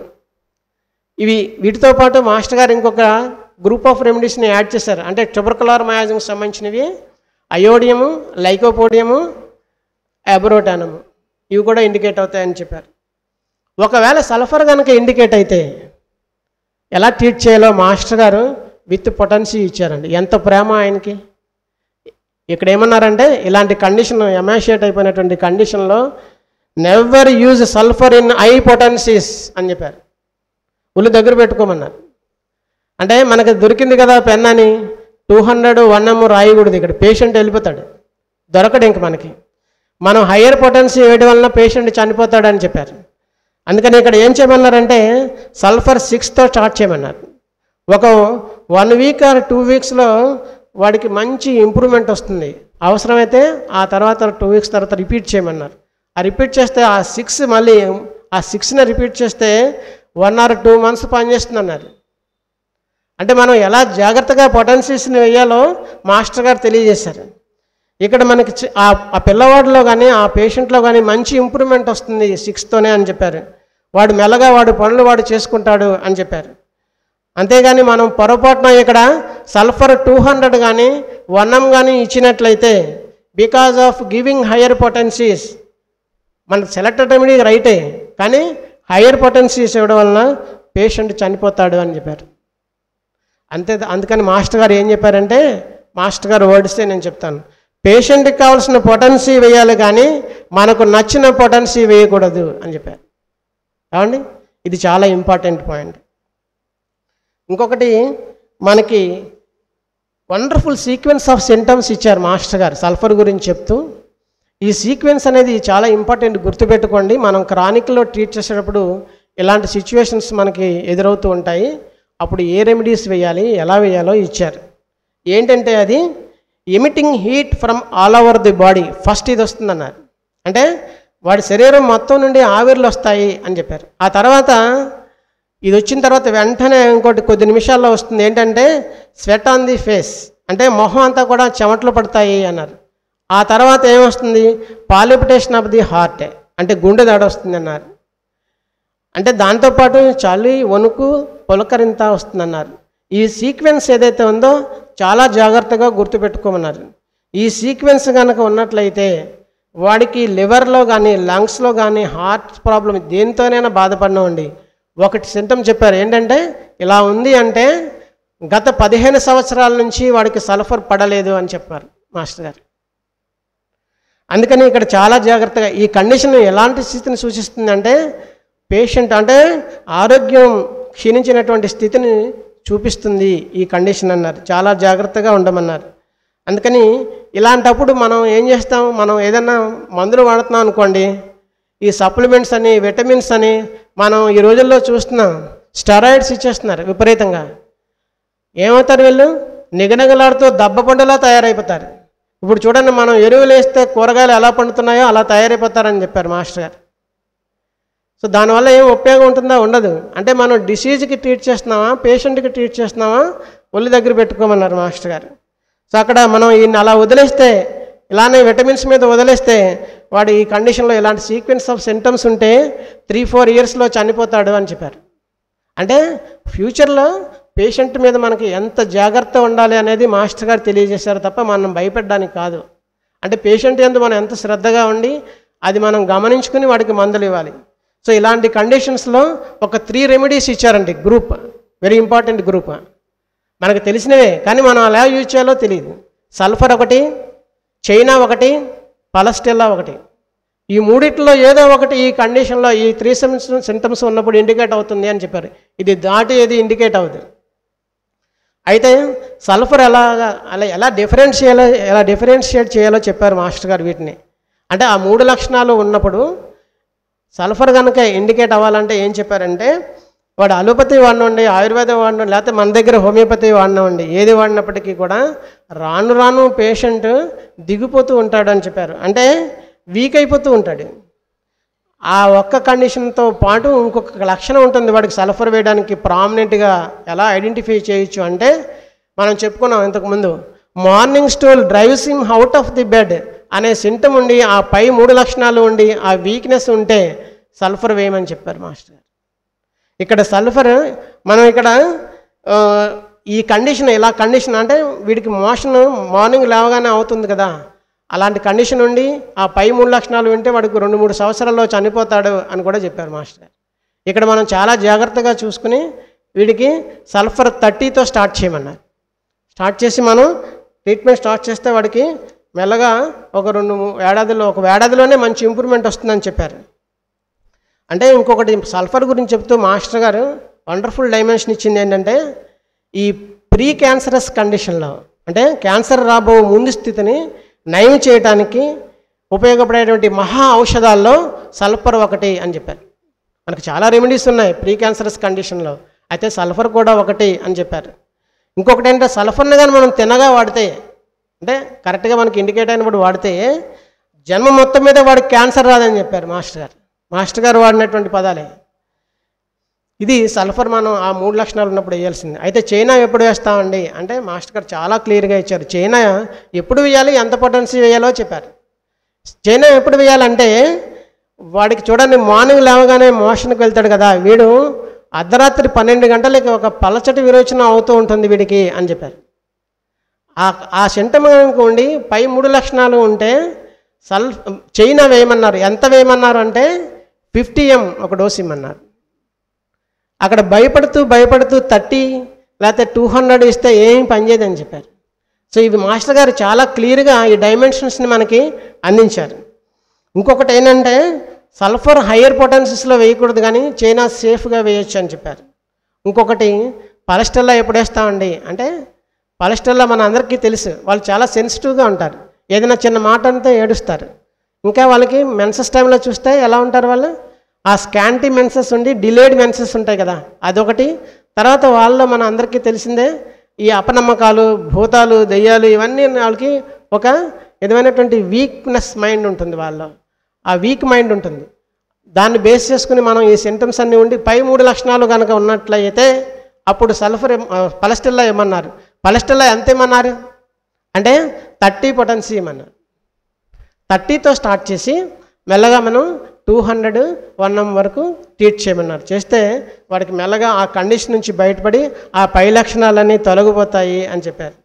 వీటితో పాటు మాస్టర్ గారు ఇంకొక గ్రూప్ ఆఫ్ రెమెడీస్ని యాడ్ చేశారు. అంటే ట్యూబర్కులర్ మయాజంకి సంబంధించినవి అయోడియము, లైకోపోడియము, అబ్రోటానము, ఇవి కూడా ఇండికేట్ అవుతాయని చెప్పారు. ఒకవేళ సల్ఫర్ కనుక ఇండికేట్ అయితే ఎలా ట్రీట్ చేయాలో మాస్టర్ గారు విత్ పొటెన్సీ ఇచ్చారండి. ఎంత ప్రేమ ఆయనకి. ఇక్కడ ఏమన్నారంటే ఇలాంటి కండిషన్ ఎమాషియేట్ అయిపోయినటువంటి కండిషన్లో never use sulphur in high potencies అని చెప్పారు. ఒళ్ళు దగ్గర పెట్టుకోమన్నారు. అంటే మనకి దొరికింది కదా పెన్ అని 200, 1M రాయకూడదు. ఇక్కడ పేషెంట్ వెళ్ళిపోతాడు, దొరకడు ఇంక మనకి. మనం హయ్యర్ పొటెన్సీ వేయడం వలన పేషెంట్ చనిపోతాడని చెప్పారు. అందుకని ఇక్కడ ఏం చేయమన్నారంటే సల్ఫర్ 6తో స్టార్ట్ చేయమన్నారు. ఒక 1 వీక్ ఆర్ 2 వీక్స్లో వాడికి మంచి ఇంప్రూవ్మెంట్ వస్తుంది. అవసరమైతే ఆ తర్వాత 2 వీక్స్ తర్వాత రిపీట్ చేయమన్నారు. ఆ రిపీట్ చేస్తే ఆ 6 మళ్ళీ ఆ 6ని రిపీట్ చేస్తే 1 or 2 months పనిచేస్తుంది అన్నారు. అంటే మనం ఎలా జాగ్రత్తగా పొటెన్సీస్ని వేయాలో మాస్టర్ గారు తెలియజేశారు. ఇక్కడ మనకి ఆ పిల్లవాడిలో కానీ ఆ పేషెంట్లో కానీ మంచి ఇంప్రూవ్మెంట్ వస్తుంది 6తోనే అని చెప్పారు. వాడు మెల్లగా వాడు పనులు వాడు చేసుకుంటాడు అని చెప్పారు. అంతేగాని మనం పొరపాటున ఇక్కడ సల్ఫర్ 200 కానీ 1M కానీ ఇచ్చినట్లయితే because of giving higher potencies మన సెలెక్టెడ్ రెమెడీ రైటే, కానీ హయ్యర్ పొటెన్సీస్ ఇవ్వడం వలన పేషెంట్ చనిపోతాడు అని చెప్పారు. అందుకని మాస్టర్ గారు ఏం చెప్పారంటే, మాస్టర్ గారు వర్డ్సే నేను చెప్తాను, పేషెంట్కి కావాల్సిన పొటెన్సీ వేయాలి కానీ మనకు నచ్చిన పొటెన్సీ వేయకూడదు అని చెప్పారు. ఏమండి, ఇది చాలా ఇంపార్టెంట్ పాయింట్. ఇంకొకటి మనకి వండర్ఫుల్ సీక్వెన్స్ ఆఫ్ సింటమ్స్ ఇచ్చారు మాస్టర్ గారు సల్ఫర్ గురించి చెప్తూ. ఈ సీక్వెన్స్ అనేది చాలా ఇంపార్టెంట్, గుర్తుపెట్టుకోండి. మనం క్రానిక్లో ట్రీట్ చేసేటప్పుడు ఇలాంటి సిచ్యువేషన్స్ మనకి ఎదురవుతూ ఉంటాయి. అప్పుడు ఏ రెమెడీస్ వేయాలి, ఎలా వేయాలో ఇచ్చారు. ఏంటంటే అది emitting heat from all over the body, first ఇది వస్తుందన్నారు. అంటే వాడి శరీరం మొత్తం నుండి ఆవిర్లు వస్తాయి అని చెప్పారు. ఆ తర్వాత ఇది వచ్చిన తర్వాత వెంటనే ఇంకోటి కొద్ది నిమిషాల్లో వస్తుంది, ఏంటంటే స్వెట్ ఆన్ ది ఫేస్, అంటే మొహం అంతా కూడా చెమటలు పడతాయి అన్నారు. ఆ తర్వాత ఏమొస్తుంది, పాలిపిటేషన్ ఆఫ్ ది హార్ట్, అంటే గుండె దడ వస్తుంది అన్నారు. అంటే దాంతోపాటు చలి, వణుకు, పులకరింత వస్తుందన్నారు. ఈ సీక్వెన్స్ ఏదైతే ఉందో చాలా జాగ్రత్తగా గుర్తుపెట్టుకోమన్నారు. ఈ సీక్వెన్స్ కనుక ఉన్నట్లయితే వాడికి లివర్లో కానీ లంగ్స్లో కానీ హార్ట్ ప్రాబ్లం దేనితోనైనా బాధపడినామండి, ఒకటి సింటమ్ చెప్పారు. ఏంటంటే ఇలా ఉంది అంటే గత 15 సంవత్సరాల నుంచి వాడికి సల్ఫర్ పడలేదు అని చెప్పారు మాస్టర్ గారు. అందుకని ఇక్కడ చాలా జాగ్రత్తగా ఈ కండిషన్ ఎలాంటి స్థితిని సూచిస్తుందంటే పేషెంట్ అంటే ఆరోగ్యం క్షీణించినటువంటి స్థితిని చూపిస్తుంది ఈ కండిషన్ అన్నారు. చాలా జాగ్రత్తగా ఉండమన్నారు. అందుకని ఇలాంటప్పుడు మనం ఏం చేస్తాం, మనం ఏదన్నా మందులు వాడుతున్నాం అనుకోండి, ఈ సప్లిమెంట్స్ అని విటమిన్స్ అని మనం ఈ రోజుల్లో చూస్తున్నాం, స్టెరాయిడ్స్ ఇచ్చేస్తున్నారు విపరీతంగా. ఏమవుతారు వీళ్ళు, నిగనగలాడుతూ దబ్బపండులా తయారైపోతారు. ఇప్పుడు చూడండి, మనం ఎరువులు వేస్తే కూరగాయలు ఎలా పండుతున్నాయో అలా తయారైపోతారని చెప్పారు మాస్టర్ గారు. సో దానివల్ల ఏం ఉపయోగం ఉంటుందా, ఉండదు. అంటే మనం డిసీజ్కి ట్రీట్ చేస్తున్నామా, పేషెంట్కి ట్రీట్ చేస్తున్నామా, ఒళ్ళు దగ్గర పెట్టుకోమన్నారు మాస్టర్ గారు. సో అక్కడ మనం ఈయన అలా వదిలేస్తే, ఇలానే విటమిన్స్ మీద వదిలేస్తే వాడు ఈ కండిషన్లో ఇలాంటి సీక్వెన్స్ ఆఫ్ సింటమ్స్ ఉంటే 3-4 ఇయర్స్లో చనిపోతాడు అని చెప్పారు. అంటే ఫ్యూచర్లో పేషెంట్ మీద మనకి ఎంత జాగ్రత్త ఉండాలి అనేది మాస్టర్ గారు తెలియజేశారు తప్ప మనం భయపడడానికి కాదు. అంటే పేషెంట్ యందు మనం ఎంత శ్రద్ధగా ఉండి అది మనం గమనించుకుని వాడికి మందులు ఇవ్వాలి. సో ఇలాంటి కండిషన్స్లో ఒక 3 రెమెడీస్ ఇచ్చారండి. గ్రూప్ వెరీ ఇంపార్టెంట్ గ్రూప్, మనకు తెలిసినవే కానీ మనం అలా యూజ్ చేయాలో తెలియదు. సల్ఫర్ ఒకటి, చైనా ఒకటి, పలస్టెల్లా ఒకటి. ఈ మూడిట్లో ఏదో ఒకటి ఈ కండిషన్లో ఈ 3 సింటమ్స్ ఉన్నప్పుడు ఇండికేట్ అవుతుంది అని చెప్పారు. ఇది దాటి ఏది ఇండికేట్ అవుతుంది. అయితే సల్ఫర్ ఎలా డిఫరెన్షియేట్ చేయాలో చెప్పారు మాస్టర్ గారు వీటిని. అంటే ఆ 3 లక్షణాలు ఉన్నప్పుడు సల్ఫర్ కనుక ఇండికేట్ అవ్వాలంటే ఏం చెప్పారంటే, వాడు అలోపతి వాడినండి, ఆయుర్వేదం వాడిన, లేకపోతే మన దగ్గర హోమియోపతి వాడినండి, ఏది వాడినప్పటికీ కూడా రాను రాను పేషెంట్ దిగిపోతూ ఉంటాడు అని చెప్పారు. అంటే వీక్ అయిపోతూ ఉంటాడు. ఆ ఒక్క కండిషన్తో పాటు ఇంకొక లక్షణం ఉంటుంది వాడికి సల్ఫర్ వేయడానికి ప్రామినెంట్గా. ఎలా ఐడెంటిఫై చేయొచ్చు అంటే, మనం చెప్పుకున్నాం ఇంతకుముందు, morning stool drives him out of the bed అనే సింటమ్ ఉండి, ఆ పై 3 లక్షణాలు ఉండి, ఆ వీక్నెస్ ఉంటే సల్ఫర్ వేయమని చెప్పారు మాస్టర్ గారు. ఇక్కడ సల్ఫర్ మనం ఇక్కడ ఈ కండిషన్ ఇలా కండిషన్ అంటే వీడికి మోషన్ మార్నింగ్ లేవగానే అవుతుంది కదా, అలాంటి కండిషన్ ఉండి ఆ పై 3 లక్షణాలు వింటే వాడికి 2-3 సంవత్సరాల్లో చనిపోతాడు అని కూడా చెప్పారు మాస్టర్ గారు. ఇక్కడ మనం చాలా జాగ్రత్తగా చూసుకుని వీడికి సల్ఫర్ 30తో స్టార్ట్ చేయమన్నారు. స్టార్ట్ చేసి మనం ట్రీట్మెంట్ స్టార్ట్ చేస్తే వాడికి మెల్లగా ఒక 2 ఏడాదిలోనే మంచి ఇంప్రూవ్మెంట్ వస్తుందని చెప్పారు. అంటే ఇంకొకటి సల్ఫర్ గురించి చెప్తూ మాస్టర్ గారు వండర్ఫుల్ డైమెన్షన్ ఇచ్చింది ఏంటంటే, ఈ ప్రీ క్యాన్సరస్ కండిషన్లో అంటే క్యాన్సర్ రాబో ముందు స్థితిని నయం చేయడానికి ఉపయోగపడేటువంటి మహా ఔషధాల్లో సల్ఫర్ ఒకటి అని చెప్పారు. మనకు చాలా రెమెడీస్ ఉన్నాయి ప్రీ క్యాన్సరస్ కండిషన్లో, అయితే సల్ఫర్ కూడా ఒకటి అని చెప్పారు. ఇంకొకటి ఏంటంటే, సల్ఫర్ని కానీ మనం తినగా వాడితే, అంటే కరెక్ట్గా మనకి ఇండికేట్ అయినప్పుడు వాడితే జన్మ మొత్తం మీద వాడికి క్యాన్సర్ రాదని చెప్పారు మాస్టర్ గారు వాడినటువంటి పదాలే. ఇది సల్ఫర్ మనం ఆ 3 లక్షణాలు ఉన్నప్పుడు వేయాల్సింది. అయితే చైనా ఎప్పుడు వేస్తామండి అంటే మాస్టర్ గారు చాలా క్లియర్గా ఇచ్చారు. చైనా ఎప్పుడు వేయాలి, ఎంత పొటెన్సీ వేయాలో చెప్పారు. చైనా ఎప్పుడు వేయాలంటే, వాడికి చూడండి మార్నింగ్ లేవగానే మోషన్కి వెళ్తాడు కదా, వీడు అర్ధరాత్రి 12 గంటలకి ఒక పలచటి విరోచన అవుతూ ఉంటుంది వీడికి అని చెప్పారు. ఆ సింటమ్ ఉండి పై 3 లక్షణాలు ఉంటే చైనా వేయమన్నారు. ఎంత వేయమన్నారు అంటే 50 ml ఒక డోస్ ఇమ్మన్నారు. అక్కడ భయపడుతూ 30 లేకపోతే 200 ఇస్తే ఏం పనిచేయదని చెప్పారు. సో ఇవి మాస్టర్ గారు చాలా క్లియర్గా ఈ డైమెన్షన్స్ని మనకి అందించారు. ఇంకొకటి ఏంటంటే, సల్ఫర్ హయ్యర్ పొటెన్సీస్లో వేయకూడదు కానీ చైనా సేఫ్గా వేయచ్చు అని చెప్పారు. ఇంకొకటి పలస్టెల్లా ఎప్పుడు వేస్తామండి అంటే, పలస్టెల్లా మన అందరికీ తెలుసు, వాళ్ళు చాలా సెన్సిటివ్గా ఉంటారు. ఏదైనా చిన్న మాట అంతా ఏడుస్తారు. ఇంకా వాళ్ళకి మెన్సెస్ టైంలో చూస్తే ఎలా ఉంటారు వాళ్ళు, ఆ స్కాంటీ మెన్సెస్ ఉండి డిలేడ్ మెన్సెస్ ఉంటాయి కదా, అదొకటి. తర్వాత వాళ్ళలో మన అందరికీ తెలిసిందే ఈ అపనమ్మకాలు, భూతాలు, దెయ్యాలు ఇవన్నీ వాళ్ళకి ఒక విధమైనటువంటి వీక్నెస్ మైండ్ ఉంటుంది వాళ్ళలో. ఆ వీక్ మైండ్ ఉంటుంది. దాన్ని బేస్ చేసుకుని మనం ఈ సింటమ్స్ అన్నీ ఉండి పై 3 లక్షణాలు కనుక ఉన్నట్లయితే అప్పుడు సల్ఫర్ పలస్టెల్లా ఏమన్నారు. పలస్టెల్లా ఎంత ఏమన్నారు అంటే 30 పొటెన్సీ ఏమన్నారు. 30తో స్టార్ట్ చేసి మెల్లగా మనం 200, 1 వరకు ట్రీట్ చేయమన్నారు. చేస్తే వాడికి మెల్లగా ఆ కండిషన్ నుంచి బయటపడి ఆ పై లక్షణాలన్నీ తొలగిపోతాయి అని చెప్పారు.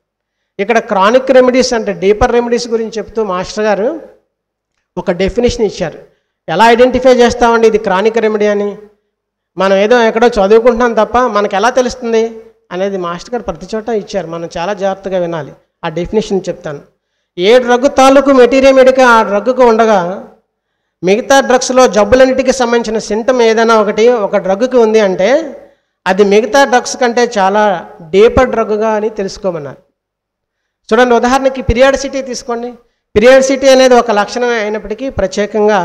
ఇక్కడ క్రానిక్ రెమెడీస్ అంటే డీపర్ రెమెడీస్ గురించి చెప్తూ మాస్టర్ గారు ఒక డెఫినేషన్ ఇచ్చారు. ఎలా ఐడెంటిఫై చేస్తామండి ఇది క్రానిక్ రెమెడీ అని? మనం ఏదో ఎక్కడో చదువుకుంటున్నాం తప్ప మనకు ఎలా తెలుస్తుంది అనేది మాస్టర్ గారు ప్రతి చోట ఇచ్చారు. మనం చాలా జాగ్రత్తగా వినాలి. ఆ డెఫినేషన్ చెప్తాను. ఏ డ్రగ్ తాలూకు మెటీరియల్ ఆ డ్రగ్కు ఉండగా మిగతా డ్రగ్స్లో జబ్బులన్నిటికీ సంబంధించిన సింటమ్ ఏదైనా ఒక డ్రగ్కి ఉంది అంటే అది మిగతా డ్రగ్స్ కంటే చాలా డీపర్ డ్రగ్గా అని తెలుసుకోమన్నారు. చూడండి, ఉదాహరణకి పీరియాడిసిటీ తీసుకోండి. పీరియాడిసిటీ అనేది ఒక లక్షణమే అయినప్పటికీ ప్రత్యేకంగా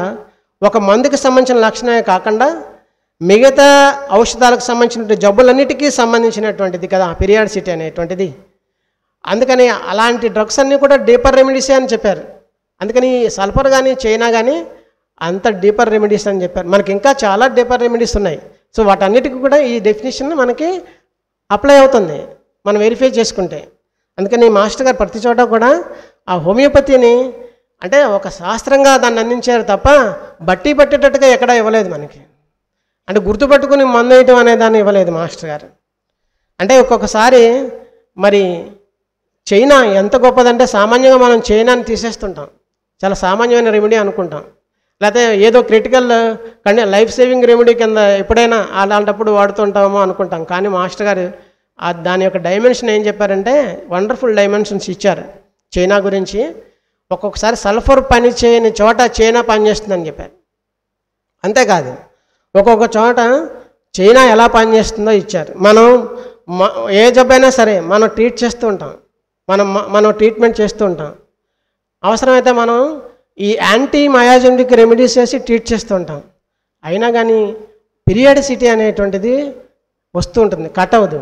ఒక మందుకి సంబంధించిన లక్షణమే కాకుండా మిగతా ఔషధాలకు సంబంధించిన జబ్బులన్నిటికీ సంబంధించినటువంటిది కదా పీరియాడిసిటీ అనేటువంటిది. అందుకని అలాంటి డ్రగ్స్ అన్నీ కూడా డీపర్ రెమెడీసే అని చెప్పారు. అందుకని సల్ఫర్ కానీ చైనా కానీ అంత డీపర్ రెమెడీస్ అని చెప్పారు. మనకి ఇంకా చాలా డీపర్ రెమెడీస్ ఉన్నాయి. సో వాటన్నిటికీ కూడా ఈ డెఫినేషన్ మనకి అప్లై అవుతుంది మనం వెరిఫై చేసుకుంటే. అందుకని మాస్టర్ గారు ప్రతి చోట కూడా ఆ హోమియోపతిని అంటే ఒక శాస్త్రంగా దాన్ని అందించారు తప్ప బట్టి పట్టేటట్టుగా ఎక్కడా ఇవ్వలేదు మనకి. అంటే గుర్తుపట్టుకుని మందు వేయటం అనే దాన్ని ఇవ్వలేదు మాస్టర్ గారు. అంటే ఒక్కొక్కసారి మరి చైనా ఎంత గొప్పదంటే సామాన్యంగా మనం చైనాని తీసేస్తుంటాం, చాలా సామాన్యమైన రెమెడీ అనుకుంటాం. లేకపోతే ఏదో క్రిటికల్ లైఫ్ సేవింగ్ రెమెడీ కింద ఎప్పుడైనా అలాంటప్పుడు వాడుతుంటామో అనుకుంటాం. కానీ మాస్టర్ గారు దాని యొక్క డైమెన్షన్ ఏం చెప్పారంటే వండర్ఫుల్ డైమెన్షన్స్ ఇచ్చారు చైనా గురించి. ఒక్కొక్కసారి సల్ఫర్ పని చేయని చోట చైనా పనిచేస్తుందని చెప్పారు. అంతేకాదు ఒక్కొక్క చోట చైనా ఎలా పనిచేస్తుందో ఇచ్చారు. మనం ఏ జబ్బైనా సరే మనం ట్రీట్ చేస్తూ ఉంటాం, మనం ట్రీట్మెంట్ చేస్తూ ఉంటాం. అవసరమైతే మనం ఈ యాంటీ మయాజెంటిక్ రెమెడీస్ చేసి ట్రీట్ చేస్తూ ఉంటాం. అయినా కానీ పీరియాడిసిటీ అనేటువంటిది వస్తూ ఉంటుంది, కట్ అవ్వదు.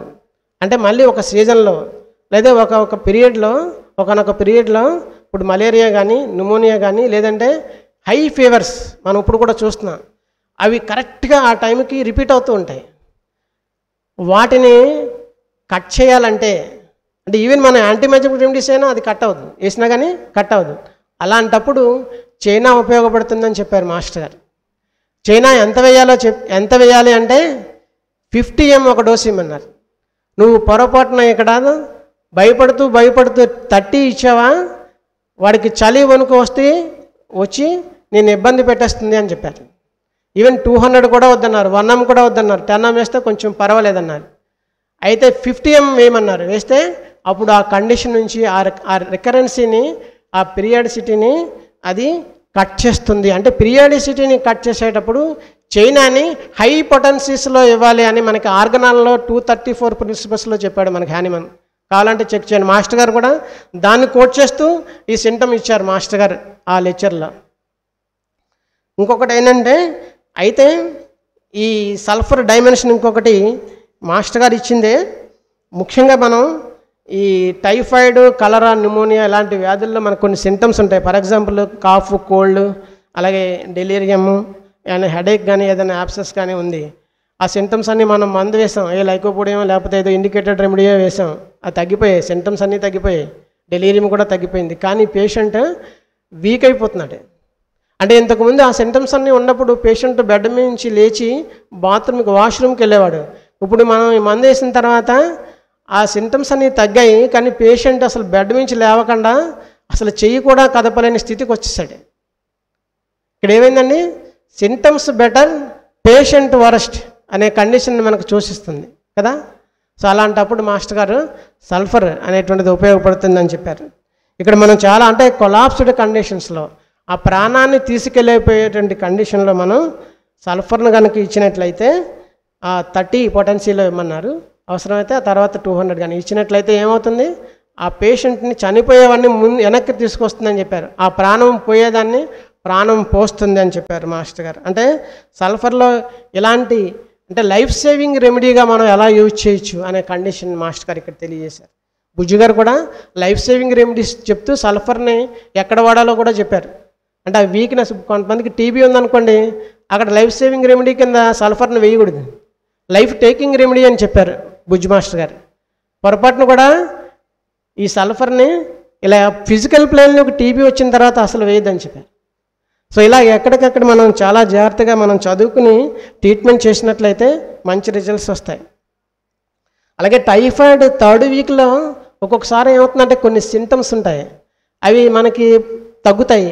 అంటే మళ్ళీ ఒక సీజన్లో లేదా ఒక పీరియడ్లో ఒకనొక పీరియడ్లో ఇప్పుడు మలేరియా కానీ న్యూమోనియా కానీ లేదంటే హై ఫీవర్స్ మనం ఇప్పుడు కూడా చూస్తున్నాం, అవి కరెక్ట్గా ఆ టైంకి రిపీట్ అవుతూ ఉంటాయి. వాటిని కట్ చేయాలంటే అంటే ఈవెన్ మన యాంటీమయాజెంటిక్ రెమెడీస్ అయినా అది కట్ అవ్వదు, వేసినా కానీ కట్ అవ్వదు. అలాంటప్పుడు చైనా ఉపయోగపడుతుందని చెప్పారు మాస్టర్ గారు. చైనా ఎంత వేయాలి అంటే 50 ml ఒక డోసు ఇమ్మన్నారు. నువ్వు పొరపాటున ఇక్కడ భయపడుతూ 30 ఇచ్చావా వాడికి చలి వణుకు వచ్చి నేను ఇబ్బంది పెట్టేస్తుంది అని చెప్పారు. ఈవెన్ 200 కూడా వద్దన్నారు, 1 ml కూడా వద్దన్నారు, 10 ml వేస్తే కొంచెం పర్వాలేదన్నారు. అయితే 50 ml వేయమన్నారు. వేస్తే అప్పుడు ఆ కండిషన్ నుంచి ఆ రికరెన్సీని ఆ పీరియాడిసిటీని అది కట్ చేస్తుంది. అంటే పీరియాడిసిటీని కట్ చేసేటప్పుడు చైనాని హై పొటెన్సీస్లో ఇవ్వాలి అని మనకి ఆర్గనాల్లో 234 ప్రిన్సిపల్స్లో చెప్పాడు మనకి హ్యానిమన్. కావాలంటే చెక్ చేయండి. మాస్టర్ గారు కూడా దాన్ని కోట్ చేస్తూ ఈ సింటమ్ ఇచ్చారు మాస్టర్ గారు ఆ లెక్చర్లో. ఇంకొకటి ఏంటంటే అయితే ఈ సల్ఫర్ డైమెన్షన్ ఇంకొకటి మాస్టర్ గారు ఇచ్చిందే. ముఖ్యంగా మనం ఈ టైఫాయిడ్, కలరా, న్యూమోనియా ఇలాంటి వ్యాధుల్లో మనకు కొన్ని సింటమ్స్ ఉంటాయి. ఫర్ ఎగ్జాంపుల్ కాఫ్, కోల్డ్, అలాగే డెలీరియము, ఏదైనా హెడేక్ కానీ ఏదైనా యాబ్సెస్ కానీ ఉంది. ఆ సింటమ్స్ అన్నీ మనం మందు వేసాం, లైకోపోడియం లేకపోతే ఏదో ఇండికేటెడ్ రెమెడీయో వేసాం, అది తగ్గిపోయాయి, సింటమ్స్ అన్నీ తగ్గిపోయాయి, డెలీరియం కూడా తగ్గిపోయింది. కానీ పేషెంట్ వీక్ అయిపోతున్నాడు. అంటే ఇంతకుముందు ఆ సింటమ్స్ అన్నీ ఉన్నప్పుడు పేషెంట్ బెడ్ నుంచి లేచి వాష్రూమ్కి వెళ్ళేవాడు. ఇప్పుడు మనం ఈ మందు వేసిన తర్వాత ఆ సింటమ్స్ అన్నీ తగ్గాయి, కానీ పేషెంట్ అసలు బెడ్ నుంచి లేవకుండా అసలు చెయ్యి కూడా కదపలేని స్థితికి వచ్చేసాడు. ఇక్కడ ఏమైందండి, సింటమ్స్ బెటర్, పేషెంట్ వరస్ట్ అనే కండిషన్ మనకు సూచిస్తుంది కదా. సో అలాంటప్పుడు మాస్టర్ గారు సల్ఫర్ అనేటువంటిది ఉపయోగపడుతుందని చెప్పారు. ఇక్కడ మనం చాలా అంటే కొలాప్స్డ్ కండిషన్స్లో ఆ ప్రాణాన్ని తీసుకెళ్ళిపోయేటువంటి కండిషన్లో మనం సల్ఫర్ను కనుక ఇచ్చినట్లయితే ఆ 30 పొటెన్సీలో ఇమ్మన్నారు. అవసరమైతే ఆ తర్వాత 200 కానీ ఇచ్చినట్లయితే ఏమవుతుంది, ఆ పేషెంట్ని చనిపోయేవాడిని వెనక్కి తీసుకొస్తుందని చెప్పారు. ఆ ప్రాణం పోయేదాన్ని ప్రాణం పోస్తుంది అని చెప్పారు మాస్టర్ గారు. అంటే సల్ఫర్లో ఇలాంటి అంటే లైఫ్ సేవింగ్ రెమెడీగా మనం ఎలా యూజ్ చేయొచ్చు అనే కండిషన్ మాస్టర్ గారు ఇక్కడ తెలియజేశారు. బుజ్జి గారు కూడా లైఫ్ సేవింగ్ రెమెడీస్ చెప్తూ సల్ఫర్ని ఎక్కడ వాడాలో కూడా చెప్పారు. అంటే ఆ వీక్నెస్, కొంతమందికి టీబీ ఉందనుకోండి, అక్కడ లైఫ్ సేవింగ్ రెమెడీ కింద సల్ఫర్ని వేయకూడదు, లైఫ్ టేకింగ్ రెమెడీ అని చెప్పారు బుజ్జి మాస్టర్ గారు. పొరపాటును కూడా ఈ సల్ఫర్ని ఇలా ఫిజికల్ ప్లేన్లో ఒక టీబీ వచ్చిన తర్వాత అసలు వేయద్దని చెప్పారు. సో ఇలా ఎక్కడికక్కడ మనం చాలా జాగ్రత్తగా మనం చదువుకుని ట్రీట్మెంట్ చేసినట్లయితే మంచి రిజల్ట్స్ వస్తాయి. అలాగే టైఫాయిడ్ 3rd వీక్లో ఒక్కొక్కసారి ఏమవుతుందంటే కొన్ని సింటమ్స్ ఉంటాయి, అవి మనకి తగ్గుతాయి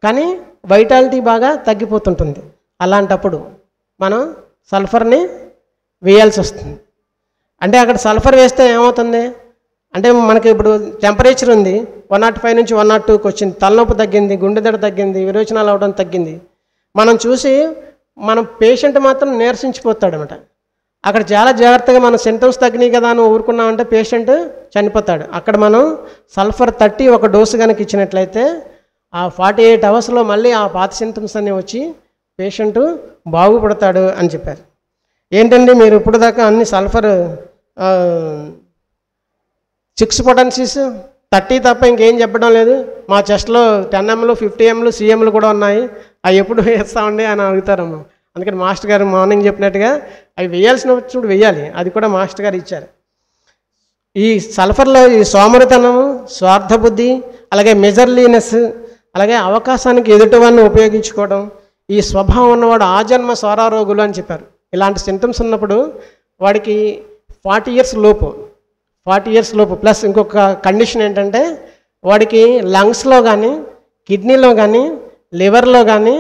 కానీ వైటాలిటీ బాగా తగ్గిపోతుంటుంది. అలాంటప్పుడు మనం సల్ఫర్ని వేయాల్సి వస్తుంది. అంటే అక్కడ సల్ఫర్ వేస్తే ఏమవుతుంది అంటే మనకి ఇప్పుడు టెంపరేచర్ ఉంది 105 నుంచి 102కి వచ్చింది, తలనొప్పి తగ్గింది, గుండె దడ తగ్గింది, విరోచనాలు అవడం తగ్గింది. మనం చూసి మనం పేషెంట్ మాత్రం నీరసించిపోతాడనమాట. అక్కడ చాలా జాగ్రత్తగా మన సింటమ్స్ తగ్గినాయి కదా అని ఊరుకున్నామంటే పేషెంట్ చనిపోతాడు. అక్కడ మనం సల్ఫర్ 30 ఒక డోసు కనుక ఇచ్చినట్లయితే ఆ 48 అవర్స్లో మళ్ళీ ఆ పాత సింటమ్స్ అన్నీ వచ్చి పేషెంట్ బాగుపడతాడు అని చెప్పారు. ఏంటండి మీరు ఇప్పుడు దాకా అన్ని సల్ఫర్ 6 పొటెన్సీస్ 30 తప్ప ఇంకేం చెప్పడం లేదు, మా చెస్ట్లో 10 ml 50 ml CMలు కూడా ఉన్నాయి, అవి ఎప్పుడు వేస్తామండి అని అడుగుతారమ్మ. అందుకని మాస్టర్ గారు మార్నింగ్ చెప్పినట్టుగా అవి వేయాల్సినప్పుడు వేయాలి, అది కూడా మాస్టర్ గారు ఇచ్చారు. ఈ సల్ఫర్లో ఈ సోమరితనము, స్వార్థబుద్ధి, అలాగే మెజర్లీనెస్, అలాగే అవకాశానికి ఎదుటివాన్ని ఉపయోగించుకోవడం, ఈ స్వభావం ఉన్నవాడు ఆజన్మ స్వరారోగులు అని చెప్పారు. ఇలాంటి సింటమ్స్ ఉన్నప్పుడు వాడికి 40 ఇయర్స్ లోపు ప్లస్ ఇంకొక కండిషన్ ఏంటంటే వాడికి లంగ్స్లో కానీ, కిడ్నీలో కానీ, లివర్లో కానీ,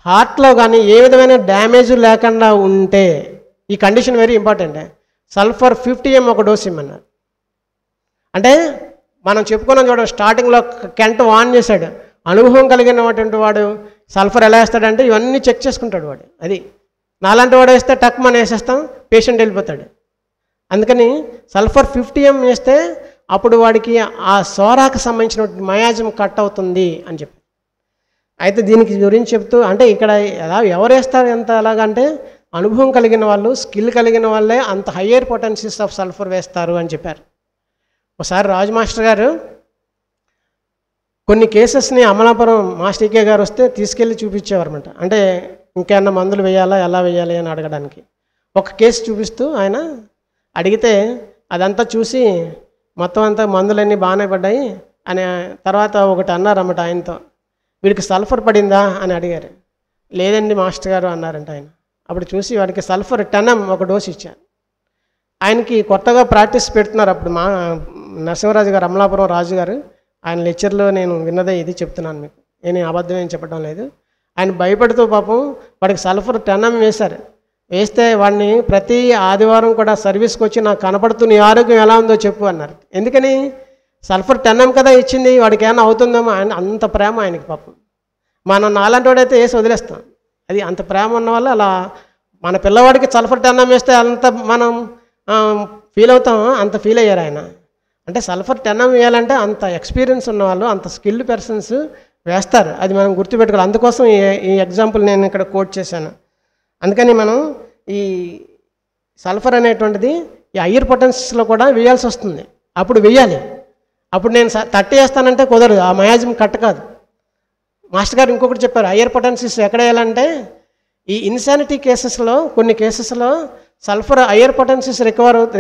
హార్ట్లో కానీ ఏ విధమైన డ్యామేజ్ లేకుండా ఉంటే, ఈ condition very important. Sulphur 50 ml ఒక డోస్ ఇమ్మన్నారు. అంటే మనం చెప్పుకున్నాం చూడండి, స్టార్టింగ్లో కెంట్ వాన్ చేశాడు, అనుభవం కలిగినటువంటి వాడు సల్ఫర్ ఎలా వేస్తాడంటే ఇవన్నీ చెక్ చేసుకుంటాడు వాడు. అది నాలాంటి వాడు వేస్తే టక్ మనం వేసేస్తాం, పేషెంట్ వెళ్ళిపోతాడు. అందుకని సల్ఫర్ 50 ml వేస్తే అప్పుడు వాడికి ఆ సోరాకు సంబంధించినటువంటి మయాజం కట్ అవుతుంది అని చెప్పి. అయితే దీనికి గురించి చెప్తూ అంటే ఇక్కడ ఎలా ఎవరు వేస్తారు ఎంత ఎలాగంటే అనుభవం కలిగిన వాళ్ళు, స్కిల్ కలిగిన వాళ్ళే అంత హయ్యర్ పొటెన్సీస్ ఆఫ్ సల్ఫర్ వేస్తారు అని చెప్పారు. ఒకసారి రాజు మాస్టర్ గారు కొన్ని కేసెస్ని అమలాపురం మాస్టర్ కే గారు వస్తే తీసుకెళ్ళి చూపించేవారన్నమాట. అంటే ఇంకేమన్నా మందులు వేయాలా, ఎలా వేయాలి అని అడగడానికి. ఒక కేసు చూపిస్తూ ఆయన అడిగితే అదంతా చూసి మొత్తం అంతా మందులన్నీ బాగానే పడ్డాయి అని తర్వాత ఒకటి అన్నారన్నమాట ఆయనతో, వీడికి సల్ఫర్ పడిందా అని అడిగారు. లేదండి మాస్టర్ గారు అన్నారంట ఆయన. అప్పుడు చూసి వాడికి సల్ఫర్ 10 ml ఒక డోసు ఇచ్చారు. ఆయనకి కొత్తగా ప్రాక్టీస్ పెడుతున్నారు. అప్పుడు మా నరసింహరాజు గారు, అమలాపురం రాజు గారు, ఆయన లెక్చర్లో నేను విన్నదే ఇది చెప్తున్నాను మీకు, నేను అబద్ధం ఏం చెప్పడం లేదు. ఆయన భయపడుతూ పాపం వాడికి సల్ఫర్ 10 ml వేశారు. వేస్తే వాడిని ప్రతి ఆదివారం కూడా సర్వీస్కి వచ్చి నాకు కనపడుతూ నీ ఆరోగ్యం ఎలా ఉందో చెప్పు అన్నారు. ఎందుకని సల్ఫర్ 10 ml కదా ఇచ్చింది, వాడికి ఏమైనా అవుతుందేమో, ఆయన అంత ప్రేమ ఆయనకి పాపం. మనం నాలాంటి వాడైతే వేసి వదిలేస్తాం. అది అంత ప్రేమ ఉన్న వల్ల అలా మన పిల్లవాడికి సల్ఫర్ 10 ml వేస్తే అంత మనం ఫీల్ అవుతాం, అంత ఫీల్ అయ్యారు ఆయన. అంటే సల్ఫర్ 10 ml వేయాలంటే అంత ఎక్స్పీరియన్స్ ఉన్నవాళ్ళు, అంత స్కిల్డ్ పర్సన్స్ వేస్తారు. అది మనం గుర్తుపెట్టుకోవాలి. అందుకోసం ఈ ఎగ్జాంపుల్ నేను ఇక్కడ కోట్ చేశాను. అందుకని మనం ఈ సల్ఫర్ అనేటువంటిది ఈ హయ్యర్ పొటెన్సీస్లో కూడా వేయాల్సి వస్తుంది. అప్పుడు వేయాలి. అప్పుడు నేను 30 వేస్తానంటే కుదరదు, ఆ మయాజం కట్ కాదు. మాస్టర్ గారు ఇంకొకటి చెప్పారు, హయ్యర్ పొటెన్సీస్ ఎక్కడ వేయాలంటే ఈ ఇన్సానిటీ కేసెస్లో, కొన్ని కేసెస్లో సల్ఫర్ హయ్యర్ పొటెన్సీస్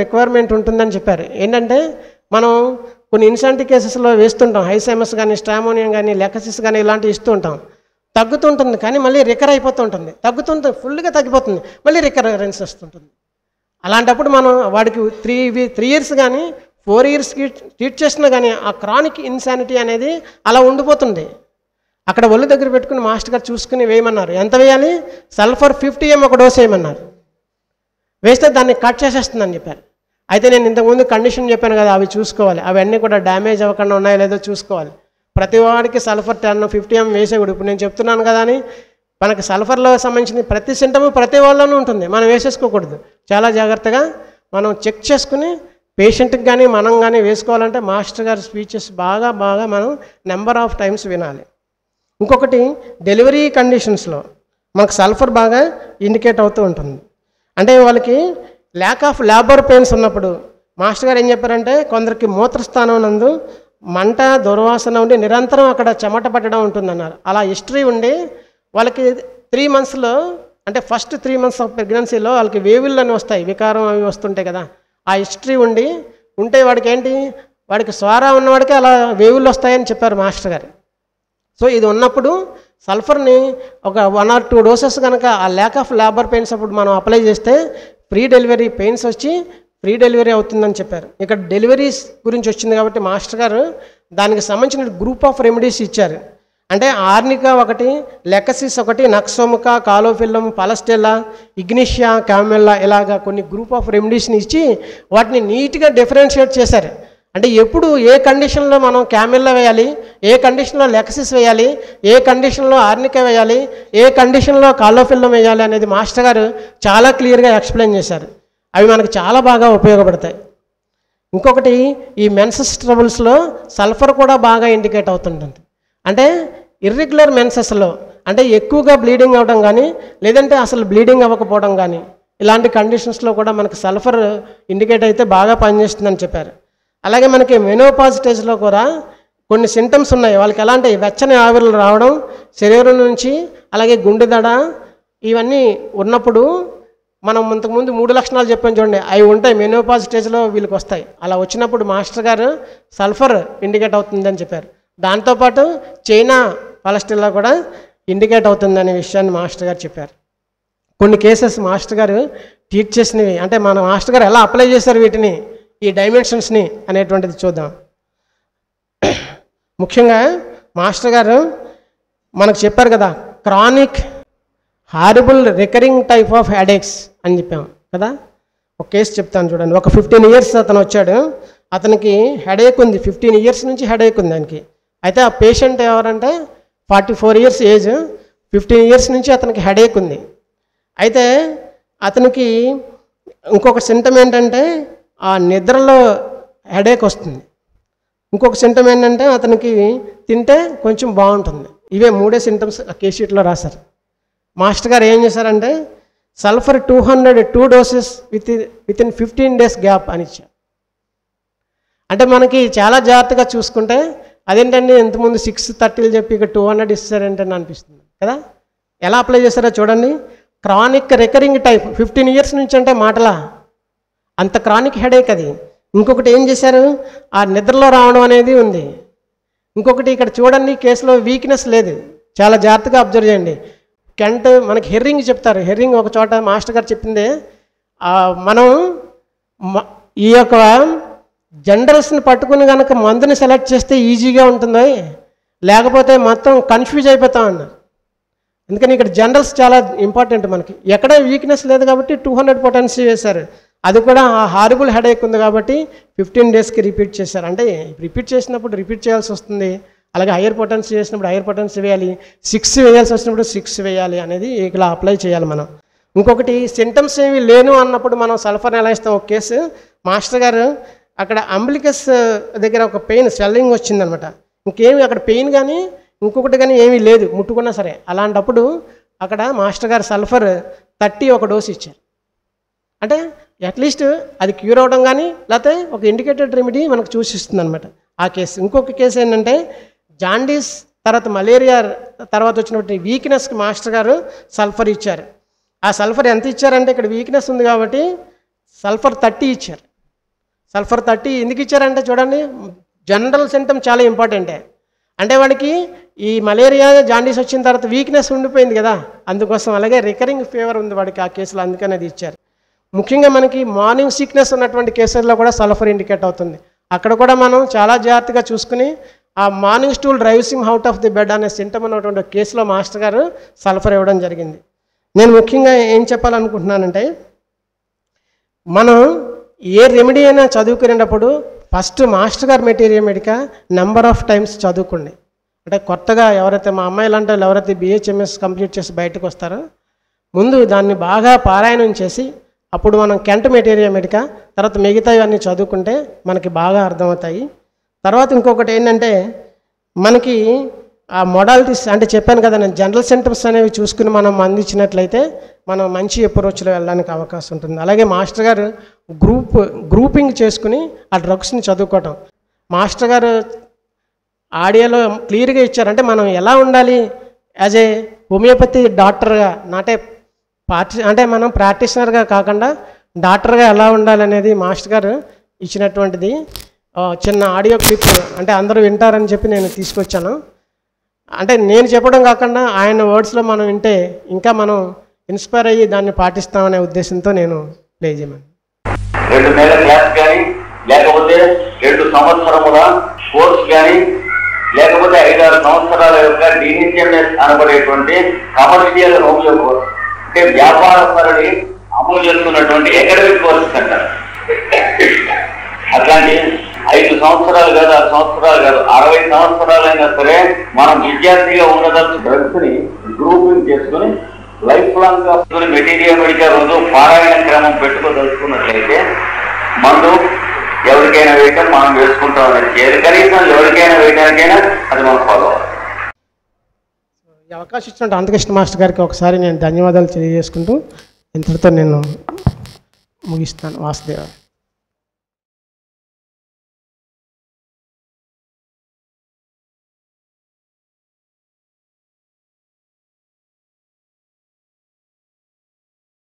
రిక్వైర్మెంట్ ఉంటుందని చెప్పారు. ఏంటంటే మనం కొన్ని ఇన్సానిటీ కేసెస్లో వేస్తుంటాం, హైసైమస్ కానీ, స్ట్రామోనియం కానీ, లెకసిస్ కానీ ఇలాంటివి ఇస్తూ ఉంటాం. తగ్గుతుంటుంది కానీ మళ్ళీ రికర్ అయిపోతుంటుంది, తగ్గుతుంటుంది, ఫుల్గా తగ్గిపోతుంది, మళ్ళీ రికరెన్స్ వస్తుంటుంది. అలాంటప్పుడు మనం వాడికి 3 years కానీ 4 yearsకి ట్రీట్ చేసినా కానీ ఆ క్రానిక్ ఇన్సానిటీ అనేది అలా ఉండిపోతుంది. అక్కడ ఒళ్ళు దగ్గర పెట్టుకుని మాస్టర్ గారు చూసుకుని వేయమన్నారు. ఎంత వేయాలి? సల్ఫర్ 50 ml ఒక డోస్ వేయమన్నారు. వేస్తే దాన్ని కట్ చేసేస్తుందని చెప్పారు. అయితే నేను ఇంతకుముందు కండిషన్ చెప్పాను కదా, అవి చూసుకోవాలి, అవన్నీ కూడా డ్యామేజ్ అవ్వకుండా ఉన్నాయో లేదో చూసుకోవాలి. ప్రతి వాడికి సల్ఫర్ 50 ml వేసేకూడదు. ఇప్పుడు నేను చెప్తున్నాను కదా అని మనకి సల్ఫర్లో సంబంధించిన ప్రతి సింటము ప్రతి వాళ్ళలోనూ ఉంటుంది, మనం వేసేసుకోకూడదు. చాలా జాగ్రత్తగా మనం చెక్ చేసుకుని పేషెంట్కి కానీ మనం కానీ వేసుకోవాలంటే మాస్టర్ గారి స్పీచెస్ బాగా మనం నెంబర్ ఆఫ్ టైమ్స్ వినాలి. ఇంకొకటి డెలివరీ కండిషన్స్లో మనకు సల్ఫర్ బాగా ఇండికేట్ అవుతూ ఉంటుంది. అంటే వాళ్ళకి ల్యాక్ ఆఫ్ లేబర్ పెయిన్స్ ఉన్నప్పుడు మాస్టర్ గారు ఏం చెప్పారంటే కొందరికి మూత్రస్థానం నందు మంట, దుర్వాసన ఉండి నిరంతరం అక్కడ చెమట పట్టడం ఉంటుందన్నారు. అలా హిస్టరీ ఉండి వాళ్ళకి 3 monthsలో అంటే ఫస్ట్ 3 months ఆఫ్ ప్రెగ్నెన్సీలో వాళ్ళకి వేవుల్లోనే వస్తాయి, వికారం అవి వస్తుంటాయి కదా, ఆ హిస్టరీ ఉంటే వాడికి ఏంటి, వాడికి స్వారా ఉన్నవాడికి అలా వేవులు వస్తాయని చెప్పారు మాస్టర్ గారు. సో ఇది ఉన్నప్పుడు సల్ఫర్ని ఒక 1 or 2 doses కనుక ఆ ల్యాక్ ఆఫ్ లేబర్ పెయిన్స్ అప్పుడు మనం అప్లై చేస్తే ప్రీ డెలివరీ పెయిన్స్ వచ్చి ప్రీ డెలివరీ అవుతుందని చెప్పారు. ఇక్కడ డెలివరీస్ గురించి వచ్చింది కాబట్టి మాస్టర్ గారు దానికి సంబంధించిన గ్రూప్ ఆఫ్ రెమెడీస్ ఇచ్చారు. అంటే ఆర్నికా ఒకటి, లెకసిస్ ఒకటి, నక్సోముకా, కాలోఫిల్లం, పలస్టెల్లా, ఇగ్నిషియా, క్యామెల్లా ఇలాగా కొన్ని గ్రూప్ ఆఫ్ రెమెడీస్ని ఇచ్చి వాటిని నీట్గా డిఫరెన్షియేట్ చేశారు. అంటే ఎప్పుడు ఏ కండిషన్లో మనం క్యామెల్లా వేయాలి, ఏ కండిషన్లో లెకసిస్ వేయాలి, ఏ కండిషన్లో ఆర్నికా వేయాలి, ఏ కండిషన్లో కాలోఫిల్లం వేయాలి అనేది మాస్టర్ గారు చాలా క్లియర్గా ఎక్స్ప్లెయిన్ చేశారు. అవి మనకు చాలా బాగా ఉపయోగపడతాయి. ఇంకొకటి, ఈ మెన్సెస్ ట్రబుల్స్లో సల్ఫర్ కూడా బాగా ఇండికేట్ అవుతుంటుంది. అంటే ఇర్రెగ్యులర్ మెన్సెస్లో అంటే ఎక్కువగా బ్లీడింగ్ అవ్వడం కానీ, లేదంటే అసలు బ్లీడింగ్ అవ్వకపోవడం కానీ, ఇలాంటి కండిషన్స్లో కూడా మనకి సల్ఫర్ ఇండికేట్ అయితే బాగా పనిచేస్తుందని చెప్పారు. అలాగే మనకి మెనోపాజ్ స్టేజ్లో కూడా కొన్ని సింటమ్స్ ఉన్నాయి. వాళ్ళకి ఎలా అంటే వెచ్చని ఆవిర్లు రావడం శరీరం నుంచి, అలాగే గుండె దడ, ఇవన్నీ ఉన్నప్పుడు మనం ఇంతకుముందు 3 లక్షణాలు చెప్పాను చూడండి, అవి ఉంటాయి మెనోపాజ్ స్టేజ్లో వీళ్ళకి వస్తాయి. అలా వచ్చినప్పుడు మాస్టర్ గారు సల్ఫర్ ఇండికేట్ అవుతుందని చెప్పారు. దాంతోపాటు చైనా పలస్టిల్లా కూడా ఇండికేట్ అవుతుందనే విషయాన్ని మాస్టర్ గారు చెప్పారు. కొన్ని కేసెస్ మాస్టర్ గారు ట్రీట్ చేసినవి, అంటే మన మాస్టర్ గారు ఎలా అప్లై చేశారు వీటిని, ఈ డైమెన్షన్స్ని అనేటువంటిది చూద్దాం. ముఖ్యంగా మాస్టర్ గారు మనకు చెప్పారు కదా, chronic horrible recurring type of headaches అని చెప్పాం కదా. ఒక కేసు చెప్తాను చూడండి. ఒక 15 ఇయర్స్ అతను వచ్చాడు, అతనికి హెడేక్ ఉంది, 15 ఇయర్స్ నుంచి హెడేక్ ఉంది ఆయనకి. అయితే ఆ పేషెంట్ ఎవరంటే 44 ఇయర్స్ ఏజ్, 15 ఇయర్స్ నుంచి అతనికి హెడేక్ ఉంది. అయితే అతనికి ఇంకొక సింటమ్ ఏంటంటే ఆ నిద్రలో హెడేక్ వస్తుంది. ఇంకొక సింటమ్ ఏంటంటే అతనికి తింటే కొంచెం బాగుంటుంది. ఇవే 3 సింటమ్స్ ఆ కేస్ షీట్లో రాశారు. మాస్టర్ గారు ఏం చేశారంటే sulphur 202 doses with in 15 days gap అని ఇచ్చారు. అంటే మనకి చాలా జాగ్రత్తగా చూసుకుంటే అదేంటండి ఇంతకుముందు 630 చెప్పి ఇక 200 ఇస్తారంటే అనిపిస్తుంది కదా. ఎలా అప్లై చేస్తారో చూడండి. క్రానిక్ రికరింగ్ టైప్ 15 ఇయర్స్ నుంచి అంటే మాటలా, అంత క్రానిక్ హెడేక్ అది. ఇంకొకటి ఏం చేశారు, ఆ నిద్రలో రావడం అనేది ఉంది. ఇంకొకటి ఇక్కడ చూడండి, కేసులో వీక్నెస్ లేదు. చాలా జాగ్రత్తగా అబ్జర్వ్ చేయండి. కెంట్ మనకి హెర్రింగ్ చెప్తారు. హెర్రింగ్ ఒక చోట మాస్టర్ గారు చెప్పిందే, మనం ఈ యొక్క జనరల్స్ని పట్టుకుని కనుక మందుని సెలెక్ట్ చేస్తే ఈజీగా ఉంటుందో, లేకపోతే మొత్తం కన్ఫ్యూజ్ అయిపోతాం అన్నారు. అందుకని ఇక్కడ జనరల్స్ చాలా ఇంపార్టెంట్. మనకి ఎక్కడ వీక్నెస్ లేదు కాబట్టి 200 పొటెన్సీ వేశారు. అది కూడా ఆ హారిబుల్ హెడేక్ ఉంది కాబట్టి 15 డేస్కి రిపీట్ చేశారు. అంటే రిపీట్ చేసినప్పుడు రిపీట్ చేయాల్సి వస్తుంది. అలాగే హైయర్ పొటెన్సీ చేసినప్పుడు హైయర్ పొటెన్సీ వేయాలి, 6 వేయాల్సి వచ్చినప్పుడు 6 వేయాలి అనేది ఇలా అప్లై చేయాలి మనం. ఇంకొకటి సింటమ్స్ ఏమి లేను అన్నప్పుడు మనం సల్ఫర్ని ఎలా ఇస్తాం. ఒక కేసు మాస్టర్ గారు అక్కడ అంబ్లికస్ దగ్గర ఒక పెయిన్ స్వెల్లింగ్ వచ్చిందనమాట. ఇంకేమి అక్కడ పెయిన్ కానీ ఇంకొకటి కానీ ఏమీ లేదు ముట్టుకున్నా సరే. అలాంటప్పుడు అక్కడ మాస్టర్ గారు సల్ఫర్ 30 ఒక డోసు ఇచ్చారు. అంటే అట్లీస్ట్ అది క్యూర్ అవడం కానీ లేకపోతే ఒక ఇండికేటెడ్ రెమెడీ మనకు సూచిస్తుంది అనమాట ఆ కేసు. ఇంకొక కేసు ఏంటంటే జాండీస్ తర్వాత మలేరియా తర్వాత వచ్చినటువంటి వీక్నెస్కి మాస్టర్ గారు సల్ఫర్ ఇచ్చారు. ఆ సల్ఫర్ ఎంత ఇచ్చారంటే ఇక్కడ వీక్నెస్ ఉంది కాబట్టి సల్ఫర్ 30 ఇచ్చారు. సల్ఫర్ 30 ఎందుకు ఇచ్చారంటే చూడండి, జనరల్ సింటమ్ చాలా ఇంపార్టెంటే. అంటే వాడికి ఈ మలేరియా జాండీస్ వచ్చిన తర్వాత వీక్నెస్ ఉండిపోయింది కదా, అందుకోసం. అలాగే రికరింగ్ ఫీవర్ ఉంది వాడికి ఆ కేసులో, అందుకని అది ఇచ్చారు. ముఖ్యంగా మనకి మార్నింగ్ సిక్నెస్ ఉన్నటువంటి కేసుల్లో కూడా సల్ఫర్ ఇండికేట్ అవుతుంది. అక్కడ కూడా మనం చాలా జాగ్రత్తగా చూసుకుని ఆ morning stool drives him out of the bed అనే సింటమ్ ఉన్నటువంటి కేసులో మాస్టర్ గారు సల్ఫర్ ఇవ్వడం జరిగింది. నేను ముఖ్యంగా ఏం చెప్పాలనుకుంటున్నానంటే, మనం ఏ రెమెడీ అయినా చదువుకునేటప్పుడు ఫస్ట్ మాస్టర్ గారు material medica number of times చదువుకోండి. అంటే కొత్తగా ఎవరైతే మా అమ్మాయిలు అంటే ఎవరైతే BHMS కంప్లీట్ చేసి బయటకు వస్తారో ముందు దాన్ని బాగా పారాయణం చేసి అప్పుడు మనం కెంట్ మెటీరియల్ మెడికా తర్వాత మిగతావన్నీ చదువుకుంటే మనకి బాగా అర్థమవుతాయి. తర్వాత ఇంకొకటి ఏంటంటే మనకి ఆ మోడాలిటీస్ అంటే చెప్పాను కదా నేను, జనరల్ సింటమ్స్ అనేవి చూసుకుని మనం అందించినట్లయితే మనం మంచి అప్రోచ్లో వెళ్ళడానికి అవకాశం ఉంటుంది. అలాగే మాస్టర్ గారు గ్రూపింగ్ చేసుకుని ఆ డ్రగ్స్ని చదువుకోవటం మాస్టర్ గారు ఆడియోలో క్లియర్గా ఇచ్చారు. అంటే మనం ఎలా ఉండాలి యాజ్ ఏ హోమియోపతి డాక్టర్గా, అంటే మనం ప్రాక్టీషనర్గా కాకుండా డాక్టర్గా ఎలా ఉండాలనేది మాస్టర్ గారు ఇచ్చినటువంటిది చిన్న ఆడియో క్లిప్, అంటే అందరూ వింటారని చెప్పి నేను తీసుకొచ్చాను. అంటే నేను చెప్పడం కాకుండా ఆయన వర్డ్స్లో మనం వింటే ఇంకా మనం ఇన్స్పైర్ అయ్యి దాన్ని పాటిస్తామనే ఉద్దేశంతో నేను ప్లే చేయమని.
2 నెలల క్లాస్ కానీ లేకపోతే 2 సంవత్సరముల కోర్స్ కానీ లేకపోతే 5-6 సంవత్సరాల యొక్క డిహెచ్ఎంఎస్ అనబడేటువంటి కమర్షియల్ హోమియో కోర్స్, అంటే వ్యాపార సరళి అమలు చేస్తున్నటువంటి అకాడమిక్ కోర్సెస్ అంటారు. అట్లాంటి 5 సంవత్సరాలు కాదు, 6 సంవత్సరాలు కాదు, 60 సంవత్సరాలైనా సరే మనం విద్యార్థిగా ఉండదలుచు డ్రగ్స్ ని గ్రూపింగ్ చేసుకుని లైఫ్ లాంగ్ గా మెటీరియల్ మెడికల్ రోజు పారాయణ క్రమం పెట్టుకోదలుచుకున్నట్లయితే మందు ఎవరికైనా వేయటం మనం వేసుకుంటామని చేయాలి. కనీసం ఎవరికైనా వేయడానికైనా అది మనం ఫాలో అవ్వాలి.
ఈ అవకాశం ఇచ్చినట్టు అంతకృష్ణ మాస్టర్ గారికి ఒకసారి నేను ధన్యవాదాలు తెలియజేసుకుంటూ ఇంతటితో నేను ముగిస్తాను. వాసుదేవ.